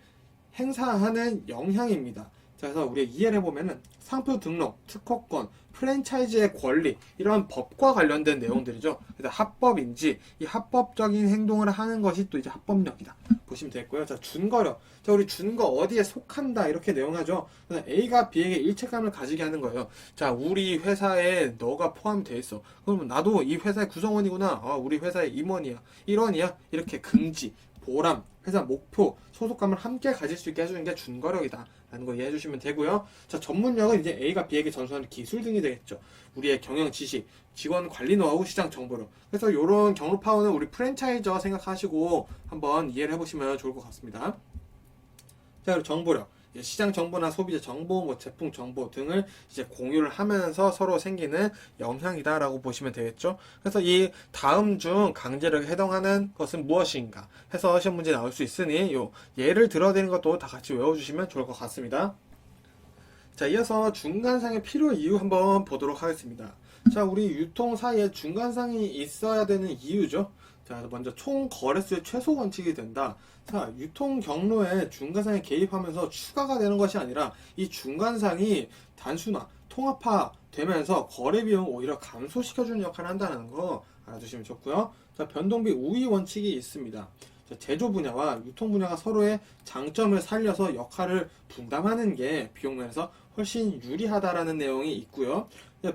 행사하는 영향입니다. 자, 그래서 우리가 이해를 해보면은 상표 등록, 특허권, 프랜차이즈의 권리 이런 법과 관련된 내용들이죠. 그래서 합법인지 이 합법적인 행동을 하는 것이 또 이제 합법력이다. 보시면 되겠고요. 자, 준거력. 자, 우리 준거 어디에 속한다 이렇게 내용하죠. 그래서 A가 B에게 일체감을 가지게 하는 거예요. 자, 우리 회사에 너가 포함되어 있어. 그러면 나도 이 회사의 구성원이구나. 우리 회사의 임원이야. 일원이야. 이렇게 긍지, 보람, 회사 목표, 소속감을 함께 가질 수 있게 해주는 게 준거력이다 라는 거 이해해 주시면 되고요. 자, 전문력은 이제 A가 B에게 전수하는 기술 등이 되겠죠. 우리의 경영 지식, 직원 관리 노하우, 시장 정보력. 그래서 이런 경로 파워는 우리 프랜차이저 생각하시고 한번 이해를 해보시면 좋을 것 같습니다. 자, 그리고 정보력. 시장 정보나 소비자 정보, 제품 정보 등을 이제 공유를 하면서 서로 생기는 영향이다라고 보시면 되겠죠. 그래서 이 다음 중 강제력에 해당하는 것은 무엇인가 해서 시험 문제 나올 수 있으니 요 예를 들어드리는 것도 다 같이 외워주시면 좋을 것 같습니다. 자, 이어서 중간상의 필요 이유 한번 보도록 하겠습니다. 자, 우리 유통 사이에 중간상이 있어야 되는 이유죠. 자, 먼저 총 거래수의 최소 원칙이 된다. 자, 유통 경로에 중간상이 개입하면서 추가가 되는 것이 아니라 이 중간상이 단순화, 통합화 되면서 거래 비용을 오히려 감소시켜주는 역할을 한다는 거 알아두시면 좋고요. 자, 변동비 우위 원칙이 있습니다. 자, 제조 분야와 유통 분야가 서로의 장점을 살려서 역할을 분담하는 게 비용 면에서 훨씬 유리하다라는 내용이 있고요.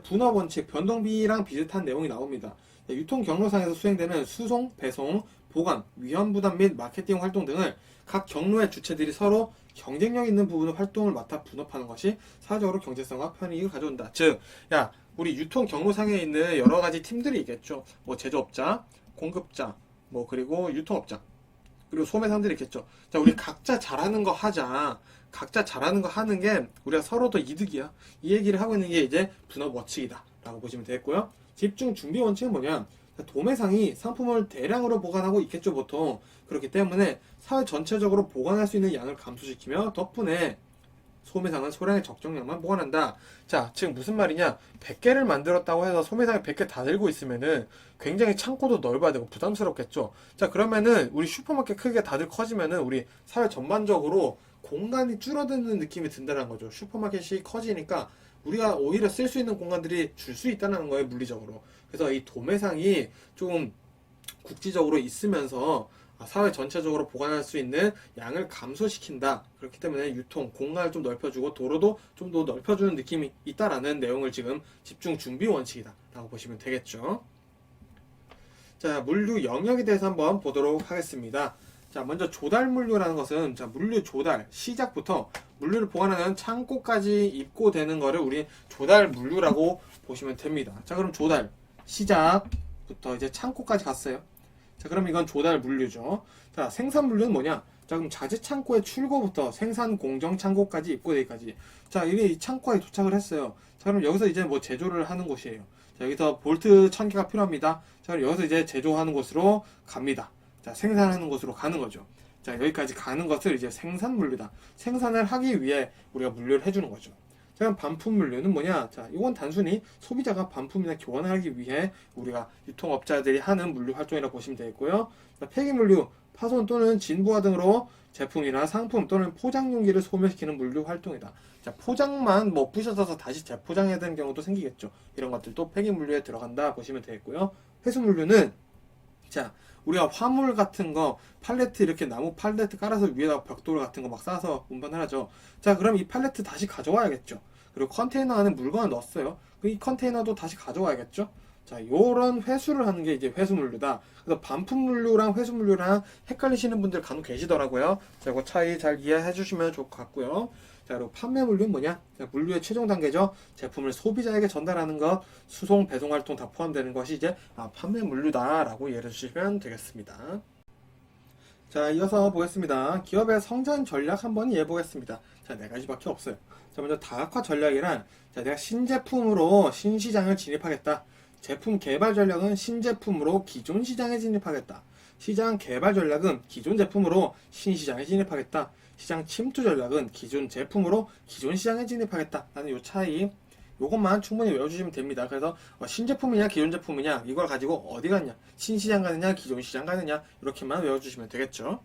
분업 원칙, 변동비랑 비슷한 내용이 나옵니다. 유통 경로상에서 수행되는 수송, 배송, 보관, 위험 부담 및 마케팅 활동 등을 각 경로의 주체들이 서로 경쟁력 있는 부분의 활동을 맡아 분업하는 것이 사회적으로 경제성과 편익을 가져온다. 즉, 우리 유통 경로상에 있는 여러 가지 팀들이 있겠죠. 제조업자, 공급자, 그리고 유통업자, 그리고 소매상들이 있겠죠. 자, 우리 각자 잘하는 거 하자. 각자 잘하는 거 하는 게 우리가 서로 더 이득이야. 이 얘기를 하고 있는 게 이제 분업 원칙이다 라고 보시면 되겠고요. 집중 준비 원칙은 뭐냐? 도매상이 상품을 대량으로 보관하고 있겠죠, 보통. 그렇기 때문에 사회 전체적으로 보관할 수 있는 양을 감소시키며 덕분에 소매상은 소량의 적정량만 보관한다. 자, 즉 무슨 말이냐? 100개를 만들었다고 해서 소매상에 100개 다 들고 있으면은 굉장히 창고도 넓어야 되고 부담스럽겠죠. 자, 그러면은 우리 슈퍼마켓 크기가 다들 커지면은 우리 사회 전반적으로 공간이 줄어드는 느낌이 든다는 거죠. 슈퍼마켓이 커지니까 우리가 오히려 쓸 수 있는 공간들이 줄 수 있다는 거예요, 물리적으로. 그래서 이 도매상이 좀 국지적으로 있으면서 사회 전체적으로 보관할 수 있는 양을 감소시킨다. 그렇기 때문에 유통, 공간을 좀 넓혀주고 도로도 좀 더 넓혀주는 느낌이 있다라는 내용을 지금 집중 준비 원칙이다 라고 보시면 되겠죠. 자, 물류 영역에 대해서 한번 보도록 하겠습니다. 자, 먼저 조달 물류라는 것은 물류 조달, 시작부터 물류를 보관하는 창고까지 입고되는 거를 우리 조달 물류라고 보시면 됩니다. 자, 그럼 조달, 시작부터 이제 창고까지 갔어요. 자, 그럼 이건 조달 물류죠. 자, 생산 물류는 뭐냐? 자, 그럼 자재 창고의 출고부터 생산 공정 창고까지 입고되기까지. 자, 이게 이 창고에 도착을 했어요. 자, 그럼 여기서 이제 뭐 제조를 하는 곳이에요. 자, 여기서 볼트 1000개가 필요합니다. 자, 그럼 여기서 이제 제조하는 곳으로 갑니다. 자, 생산하는 곳으로 가는 거죠. 자, 여기까지 가는 것을 이제 생산 물류다. 생산을 하기 위해 우리가 물류를 해주는 거죠. 자, 그럼 반품 물류는 뭐냐? 자, 이건 단순히 소비자가 반품이나 교환을 하기 위해 우리가 유통업자들이 하는 물류 활동이라고 보시면 되겠고요. 자, 폐기 물류, 파손 또는 진부화 등으로 제품이나 상품 또는 포장 용기를 소멸시키는 물류 활동이다. 자, 포장만 뭐 부셔져서 다시 재포장해야 되는 경우도 생기겠죠. 이런 것들도 폐기 물류에 들어간다 보시면 되겠고요. 회수 물류는 자, 우리가 화물 같은 거 팔레트 이렇게 나무 팔레트 깔아서 위에다가 벽돌 같은 거 막 쌓아서 운반을 하죠. 자, 그럼 이 팔레트 다시 가져와야겠죠. 그리고 컨테이너 안에 물건을 넣었어요. 이 컨테이너도 다시 가져와야겠죠. 자, 요런 회수를 하는 게 이제 회수물류다. 그래서 반품물류랑 회수물류랑 헷갈리시는 분들 간혹 계시더라고요. 자, 이거 차이 잘 이해해 주시면 좋을 것 같고요. 자, 그리고 판매물류는 뭐냐? 자, 물류의 최종 단계죠. 제품을 소비자에게 전달하는 것, 수송, 배송 활동 다 포함되는 것이 이제 판매물류다라고 이해해 주시면 되겠습니다. 자, 이어서 보겠습니다. 기업의 성장 전략 한번 이해해 보겠습니다. 자, 네 가지밖에 없어요. 자, 먼저 다각화 전략이란 자, 내가 신제품으로 신시장을 진입하겠다. 제품 개발 전략은 신제품으로 기존 시장에 진입하겠다. 시장 개발 전략은 기존 제품으로 신시장에 진입하겠다. 시장 침투 전략은 기존 제품으로 기존 시장에 진입하겠다. 라는 요 차이, 요것만 충분히 외워주시면 됩니다. 그래서 신제품이냐 기존 제품이냐 이걸 가지고 어디 갔냐, 신시장 가느냐 기존 시장 가느냐 이렇게만 외워주시면 되겠죠.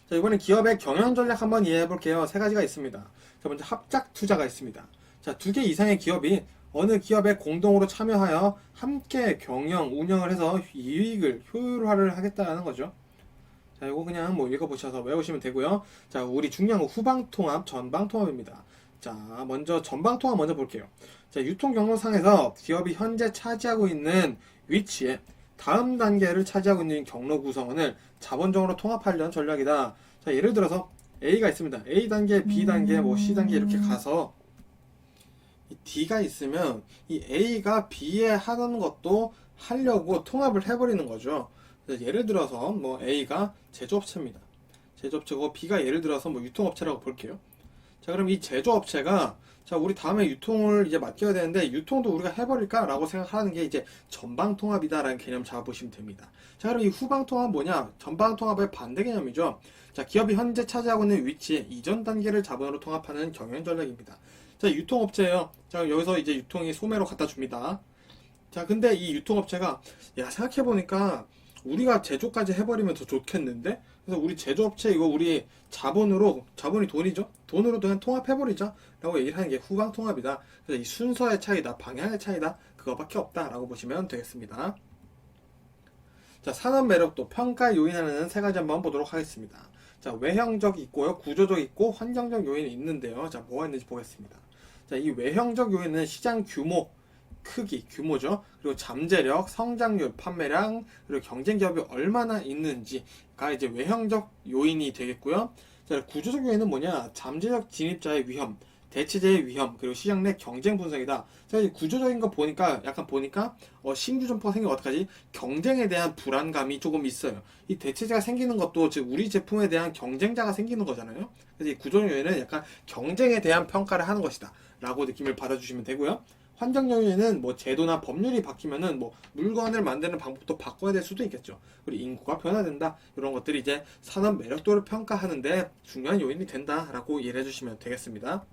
자, 이번엔 기업의 경영 전략 한번 이해해 볼게요. 세 가지가 있습니다. 자, 먼저 합작 투자가 있습니다. 자, 2개 이상의 기업이 어느 기업에 공동으로 참여하여 함께 경영, 운영을 해서 이익을 효율화를 하겠다는 거죠. 자, 이거 그냥 뭐 읽어보셔서 외우시면 되고요. 자, 우리 중요한 거 후방통합, 전방통합입니다. 자, 먼저 전방통합 먼저 볼게요. 자, 유통경로상에서 기업이 현재 차지하고 있는 위치에 다음 단계를 차지하고 있는 경로 구성원을 자본적으로 통합하려는 전략이다. 자, 예를 들어서 A가 있습니다. A 단계, B 단계, 뭐 C 단계 이렇게 가서 이 D가 있으면 이 A가 B에 하던 것도 하려고 통합을 해버리는 거죠. 예를 들어서 뭐 A가 제조업체입니다. 제조업체고 B가 예를 들어서 뭐 유통업체라고 볼게요. 자, 그럼 이 제조업체가 자, 우리 다음에 유통을 이제 맡겨야 되는데 유통도 우리가 해버릴까라고 생각하는 게 이제 전방통합이다라는 개념 잡아보시면 됩니다. 자, 그럼 이 후방통합 뭐냐? 전방통합의 반대 개념이죠. 자, 기업이 현재 차지하고 있는 위치에 이전 단계를 자본으로 통합하는 경영 전략입니다. 자, 유통업체예요. 자, 여기서 이제 유통이 소매로 갖다 줍니다. 자, 근데 이 유통업체가 야, 생각해보니까 우리가 제조까지 해버리면 더 좋겠는데? 그래서 우리 제조업체 이거 우리 자본이 돈이죠? 돈으로 그냥 통합해버리자 라고 얘기를 하는 게 후방통합이다. 그래서 이 순서의 차이다, 방향의 차이다, 그거밖에 없다 라고 보시면 되겠습니다. 자, 산업 매력도 평가 요인하는 세 가지 한번 보도록 하겠습니다. 자, 외형적 있고요, 구조적 있고 환경적 요인이 있는데요. 자, 뭐가 있는지 보겠습니다. 자, 이 외형적 요인은 시장 규모, 크기, 규모죠. 그리고 잠재력, 성장률, 판매량, 그리고 경쟁 기업이 얼마나 있는지가 이제 외형적 요인이 되겠고요. 자, 구조적 요인은 뭐냐? 잠재적 진입자의 위험, 대체제의 위험, 그리고 시장 내 경쟁 분석이다. 자, 이 구조적인 거 보니까 신규 점포가 생기면 어떡하지? 경쟁에 대한 불안감이 조금 있어요. 이 대체제가 생기는 것도 즉 우리 제품에 대한 경쟁자가 생기는 거잖아요. 그래서 이 구조적 요인은 약간 경쟁에 대한 평가를 하는 것이다 라고 느낌을 받아주시면 되고요. 환경 요인은 뭐 제도나 법률이 바뀌면은 뭐 물건을 만드는 방법도 바꿔야 될 수도 있겠죠. 그리고 인구가 변화된다. 이런 것들이 이제 산업 매력도를 평가하는데 중요한 요인이 된다라고 이해해 주시면 되겠습니다.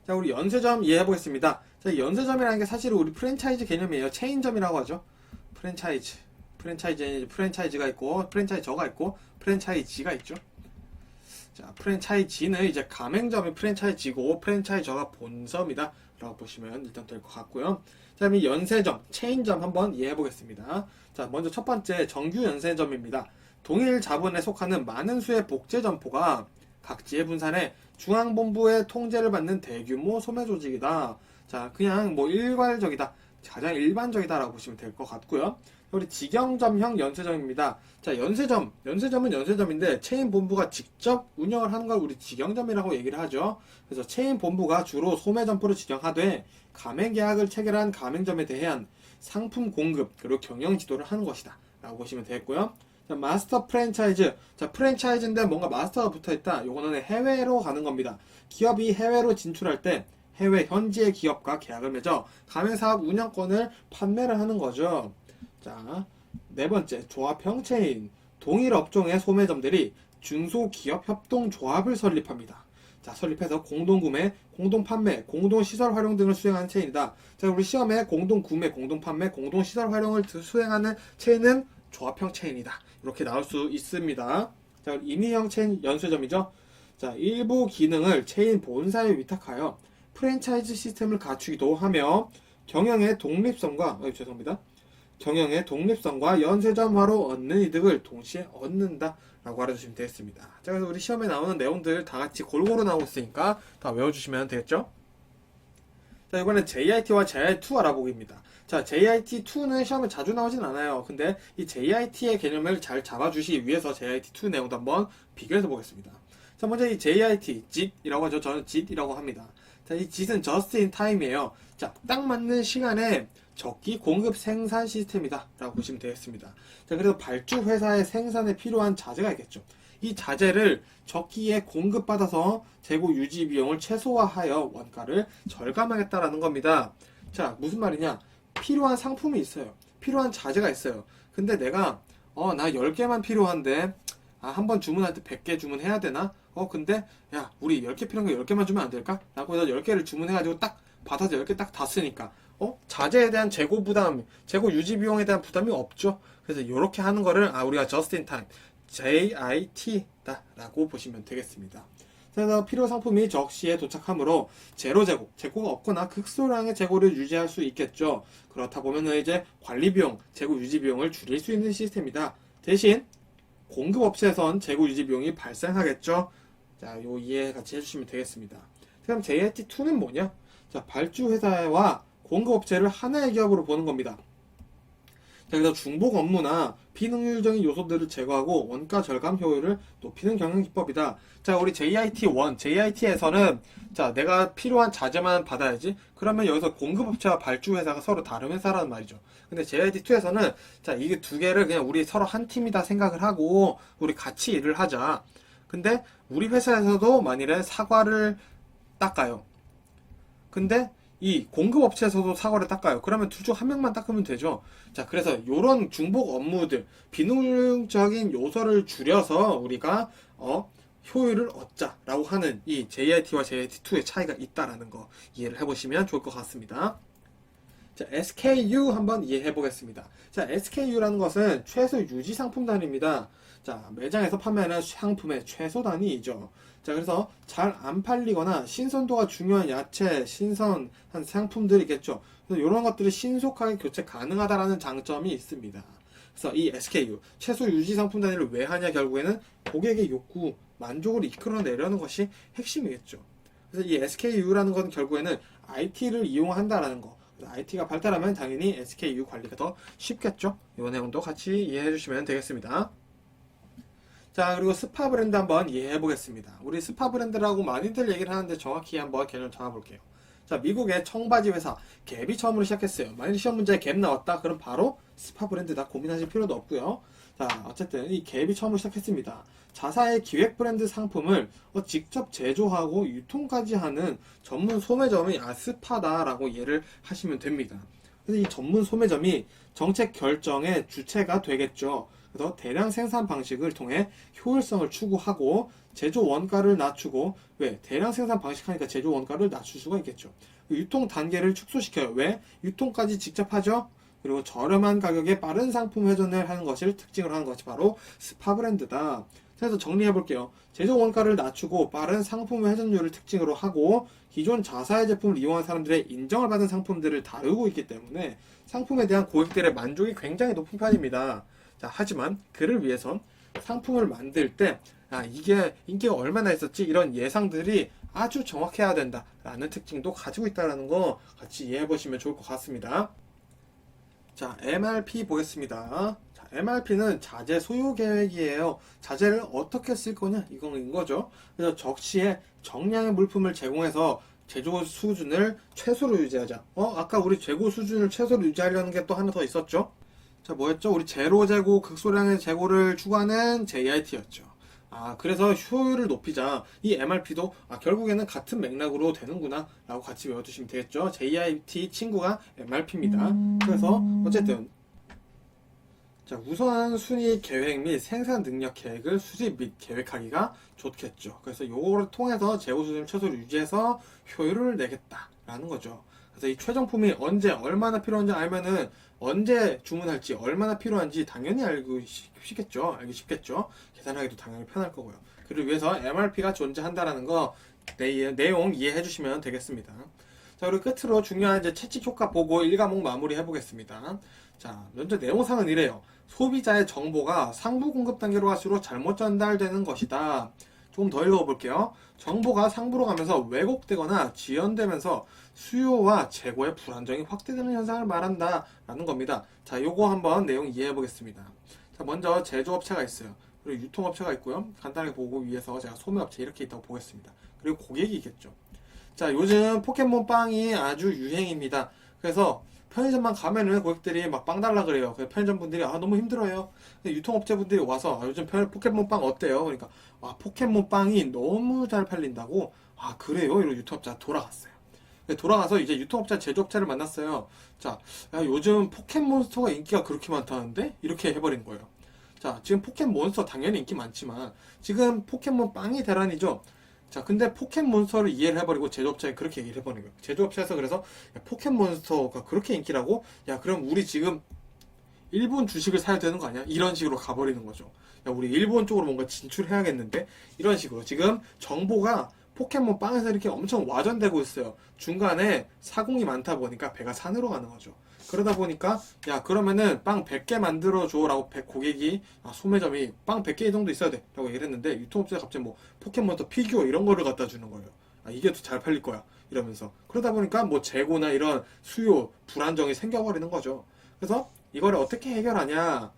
자, 우리 연쇄점 이해해 보겠습니다. 자, 연쇄점이라는 게 사실 우리 프랜차이즈 개념이에요. 체인점이라고 하죠. 프랜차이즈가 있고, 프랜차이저가 있고, 프랜차이지가 있죠. 자, 프랜차이지는 이제 가맹점이 프랜차이지고, 프랜차이저가 본점이다 라고 보시면 일단 될 것 같고요. 자, 그럼 이 연쇄점, 체인점 한번 이해해 보겠습니다. 자, 먼저 첫 번째 정규 연쇄점입니다. 동일 자본에 속하는 많은 수의 복제 점포가 각지에 분산해 중앙본부의 통제를 받는 대규모 소매 조직이다. 자, 그냥 뭐 일괄적이다. 가장 일반적이다 라고 보시면 될 것 같고요. 우리 직영점형 연쇄점입니다. 자, 연쇄점은 연쇄점인데 체인 본부가 직접 운영을 하는 걸 우리 직영점이라고 얘기를 하죠. 그래서 체인 본부가 주로 소매 점포를 직영하되 가맹 계약을 체결한 가맹점에 대한 상품 공급 그리고 경영 지도를 하는 것이다 라고 보시면 되겠고요. 자, 마스터 프랜차이즈. 자, 프랜차이즈인데 뭔가 마스터가 붙어있다. 요거는 해외로 가는 겁니다. 기업이 해외로 진출할 때 해외 현지의 기업과 계약을 맺어 가맹사업 운영권을 판매를 하는 거죠. 자, 네 번째, 조합형 체인. 동일 업종의 소매점들이 중소기업 협동조합을 설립합니다. 자, 설립해서 공동구매, 공동판매, 공동시설 활용 등을 수행하는 체인이다. 자, 우리 시험에 공동구매, 공동판매, 공동시설 활용을 수행하는 체인은 조합형 체인이다. 이렇게 나올 수 있습니다. 자, 임의형 체인 연쇄점이죠. 자, 일부 기능을 체인 본사에 위탁하여 프랜차이즈 시스템을 갖추기도 하며 경영의 독립성과 연쇄점화로 얻는 이득을 동시에 얻는다 라고 알아주시면 되겠습니다. 자, 그래서 우리 시험에 나오는 내용들 다 같이 골고루 나오고 있으니까 다 외워주시면 되겠죠. 자, 이번엔 JIT와 JIT2 알아보기입니다. 자, JIT2는 시험에 자주 나오진 않아요. 근데 이 JIT의 개념을 잘 잡아주시기 위해서 JIT2 내용도 한번 비교해서 보겠습니다. 자, 먼저 이 JIT, JIT이라고 하죠. 저는 JIT이라고 합니다. 자, 이 JIT은 Just in Time이에요. 자, 딱 맞는 시간에 적기 공급 생산 시스템이다 라고 보시면 되겠습니다. 자, 그래서 발주 회사의 생산에 필요한 자재가 있겠죠. 이 자재를 적기에 공급받아서 재고 유지 비용을 최소화하여 원가를 절감하겠다라는 겁니다. 자, 무슨 말이냐? 필요한 상품이 있어요. 필요한 자재가 있어요. 근데 내가 나 10개만 필요한데 한번 주문할 때 100개 주문해야 되나? 근데 야, 우리 10개 필요한 거 10개만 주면 안 될까? 라고 해서 10개를 주문해가지고 딱 받아서 10개 딱 다 쓰니까 자재에 대한 재고 부담, 재고 유지 비용에 대한 부담이 없죠. 그래서 이렇게 하는 거를 우리가 just in time, JIT다 라고 보시면 되겠습니다. 그래서 필요 상품이 적시에 도착하므로 제로 재고, 재고가 없거나 극소량의 재고를 유지할 수 있겠죠. 그렇다 보면 이제 관리 비용, 재고 유지 비용을 줄일 수 있는 시스템이다. 대신 공급 업체에선 재고 유지 비용이 발생하겠죠. 자, 요 이해 같이 해주시면 되겠습니다. 그럼 JIT2는 뭐냐? 자, 발주 회사와 공급업체를 하나의 기업으로 보는 겁니다. 자, 그래서 중복 업무나 비능률적인 요소들을 제거하고 원가 절감 효율을 높이는 경영 기법이다. 자, 우리 JIT1, JIT에서는 자, 내가 필요한 자재만 받아야지. 그러면 여기서 공급업체와 발주 회사가 서로 다른 회사라는 말이죠. 근데 JIT2에서는 자, 이게 두 개를 그냥 우리 서로 한 팀이다 생각을 하고 우리 같이 일을 하자. 근데 우리 회사에서도 만일에 사과를 닦아요. 근데 이 공급업체에서도 사과를 닦아요. 그러면 둘 중 한 명만 닦으면 되죠. 자, 그래서 이런 중복 업무들, 비능률적인 요소를 줄여서 우리가 효율을 얻자라고 하는 이 JIT와 JIT2의 차이가 있다라는 거 이해를 해보시면 좋을 것 같습니다. 자, SKU 한번 이해해 보겠습니다. 자, SKU라는 것은 최소 유지 상품 단위입니다. 자, 매장에서 판매하는 상품의 최소 단위이죠. 자, 그래서 잘 안 팔리거나 신선도가 중요한 야채, 신선한 상품들이겠죠. 그래서 이런 것들이 신속하게 교체 가능하다라는 장점이 있습니다. 그래서 이 SKU, 최소 유지 상품 단위를 왜 하냐? 결국에는 고객의 욕구, 만족을 이끌어내려는 것이 핵심이겠죠. 그래서 이 SKU라는 건 결국에는 IT를 이용한다라는 거. IT가 발달하면 당연히 SKU 관리가 더 쉽겠죠. 이 내용도 같이 이해해 주시면 되겠습니다. 자, 그리고 스파 브랜드 한번 이해해 보겠습니다. 우리 스파 브랜드라고 많이들 얘기를 하는데 정확히 한번 개념 잡아볼게요. 자, 미국의 청바지 회사 갭이 처음으로 시작했어요. 만일 시험 문제에 갭 나왔다? 그럼 바로 스파 브랜드다. 고민하실 필요도 없고요. 자, 어쨌든 이 갭이 처음으로 시작했습니다. 자사의 기획 브랜드 상품을 직접 제조하고 유통까지 하는 전문 소매점이 스파다라고 이해를 하시면 됩니다. 그래서 이 전문 소매점이 정책 결정의 주체가 되겠죠. 그래서 대량 생산 방식을 통해 효율성을 추구하고 제조 원가를 낮추고, 왜? 대량 생산 방식 하니까 제조 원가를 낮출 수가 있겠죠. 유통 단계를 축소시켜요. 왜? 유통까지 직접 하죠. 그리고 저렴한 가격에 빠른 상품 회전을 하는 것을 특징으로 하는 것이 바로 스파 브랜드다. 그래서 정리해 볼게요. 제조 원가를 낮추고 빠른 상품 회전율을 특징으로 하고 기존 자사의 제품을 이용한 사람들의 인정을 받은 상품들을 다루고 있기 때문에 상품에 대한 고객들의 만족이 굉장히 높은 편입니다. 자, 하지만 그를 위해선 상품을 만들 때 이게 인기가 얼마나 있었지? 이런 예상들이 아주 정확해야 된다라는 특징도 가지고 있다는 거 같이 이해해 보시면 좋을 것 같습니다. 자, MRP 보겠습니다. 자, MRP는 자재 소요 계획이에요. 자재를 어떻게 쓸 거냐? 이건 거죠. 그래서 적시에 정량의 물품을 제공해서 제조 수준을 최소로 유지하자. 아까 우리 재고 수준을 최소로 유지하려는 게 또 하나 더 있었죠? 자, 뭐였죠? 우리 제로 재고, 극소량의 재고를 추구하는 JIT였죠. 그래서 효율을 높이자. 이 MRP도 결국에는 같은 맥락으로 되는구나 라고 같이 외워두시면 되겠죠. JIT 친구가 MRP입니다. 그래서 어쨌든 자, 우선순위 계획 및 생산 능력 계획을 수립 및 계획하기가 좋겠죠. 그래서 요거를 통해서 재고 수준을 최소로 유지해서 효율을 내겠다라는 거죠. 그래서 이 최종품이 언제 얼마나 필요한지 알면은 언제 주문할지 얼마나 필요한지 당연히 알기 쉽겠죠. 계산하기도 당연히 편할 거고요. 그를 위해서 MRP가 존재한다라는 거 내용 이해해 주시면 되겠습니다. 자, 그리고 끝으로 중요한 이제 채찍 효과 보고 1과목 마무리 해보겠습니다. 자, 먼저 내용상은 이래요. 소비자의 정보가 상부 공급 단계로 갈수록 잘못 전달되는 것이다. 조금 더 읽어볼게요. 정보가 상부로 가면서 왜곡되거나 지연되면서 수요와 재고의 불안정이 확대되는 현상을 말한다 라는 겁니다. 자, 요거 한번 내용 이해해 보겠습니다. 자, 먼저 제조업체가 있어요. 그리고 유통업체가 있고요. 간단하게 보고 위해서 제가 소매업체 이렇게 있다고 보겠습니다. 그리고 고객이 있겠죠. 자, 요즘 포켓몬 빵이 아주 유행입니다. 그래서 편의점만 가면은 고객들이 막 빵 달라 그래요. 그래서 편의점 분들이 너무 힘들어요. 근데 유통업체 분들이 와서 요즘 포켓몬 빵 어때요? 그러니까 포켓몬 빵이 너무 잘 팔린다고. 그래요? 이러고 유통업체가 돌아갔어요. 돌아가서 이제 유통업체 제조업체를 만났어요. 자, 요즘 포켓몬스터가 인기가 그렇게 많다는데? 이렇게 해버린 거예요. 자, 지금 포켓몬스터 당연히 인기 많지만 지금 포켓몬 빵이 대란이죠. 자, 근데 포켓몬스터를 이해를 해버리고 제조업체에 그렇게 얘기를 해버린 거예요. 제조업체에서 그래서 포켓몬스터가 그렇게 인기라고? 야, 그럼 우리 지금 일본 주식을 사야 되는 거 아니야? 이런 식으로 가버리는 거죠. 야, 우리 일본 쪽으로 뭔가 진출해야겠는데? 이런 식으로 지금 정보가 포켓몬 빵에서 이렇게 엄청 와전되고 있어요. 중간에 사공이 많다 보니까 배가 산으로 가는 거죠. 그러다 보니까 야, 그러면은 빵 100개 만들어줘 라고 고객이 소매점이 빵 100개 정도 있어야 돼 라고 얘기를 했는데 유통업체가 갑자기 뭐 포켓몬스터 피규어 이런 거를 갖다 주는 거예요. 이게 더 잘 팔릴 거야 이러면서. 그러다 보니까 뭐 재고나 이런 수요 불안정이 생겨버리는 거죠. 그래서 이거를 어떻게 해결하냐,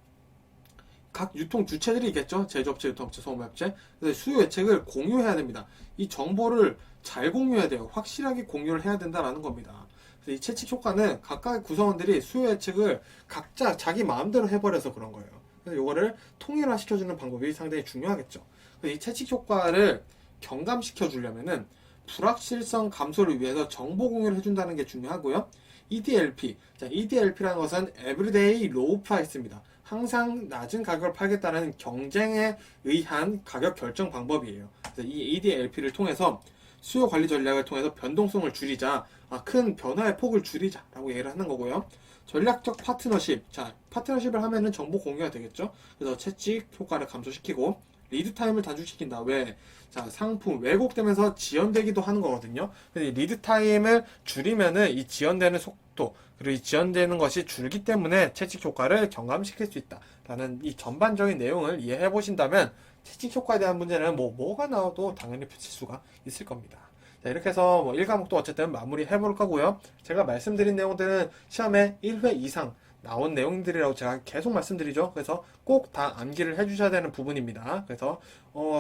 각 유통 주체들이 있겠죠. 제조업체, 유통업체, 소매업체. 그래서 수요 예측을 공유해야 됩니다. 이 정보를 잘 공유해야 돼요. 확실하게 공유를 해야 된다라는 겁니다. 그래서 이 채찍 효과는 각각의 구성원들이 수요 예측을 각자 자기 마음대로 해버려서 그런 거예요. 그래서 이거를 통일화 시켜주는 방법이 상당히 중요하겠죠. 그래서 이 채찍 효과를 경감시켜 주려면은 불확실성 감소를 위해서 정보 공유를 해준다는 게 중요하고요. EDLP. 자, EDLP라는 것은 Everyday Low Price입니다. 항상 낮은 가격을 팔겠다는 경쟁에 의한 가격 결정 방법이에요. 그래서 이 EDLP를 통해서 수요 관리 전략을 통해서 변동성을 줄이자, 큰 변화의 폭을 줄이자라고 얘기를 하는 거고요. 전략적 파트너십. 자, 파트너십을 하면은 정보 공유가 되겠죠. 그래서 채찍 효과를 감소시키고 리드 타임을 단축시킨다. 왜? 자, 상품 왜곡되면서 지연되기도 하는 거거든요. 그래서 이 리드 타임을 줄이면은 이 지연되는 속도, 그리고 이 지연되는 것이 줄기 때문에 채찍 효과를 경감시킬 수 있다라는 이 전반적인 내용을 이해해 보신다면 채찍 효과에 대한 문제는 뭐가 나와도 당연히 푸실 수가 있을 겁니다. 자, 이렇게 해서 1과목도 어쨌든 마무리 해볼 거고요. 제가 말씀드린 내용들은 시험에 1회 이상 나온 내용들이라고 제가 계속 말씀드리죠. 그래서 꼭 다 암기를 해주셔야 되는 부분입니다. 그래서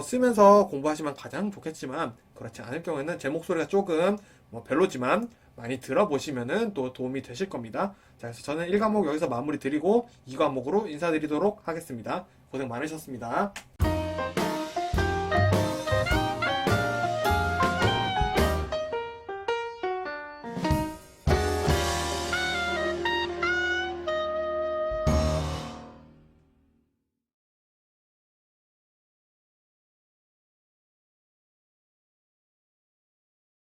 쓰면서 공부하시면 가장 좋겠지만 그렇지 않을 경우에는 제 목소리가 조금 별로지만 많이 들어보시면은 또 도움이 되실 겁니다. 자, 그래서 저는 1과목 여기서 마무리 드리고 2과목으로 인사드리도록 하겠습니다. 고생 많으셨습니다.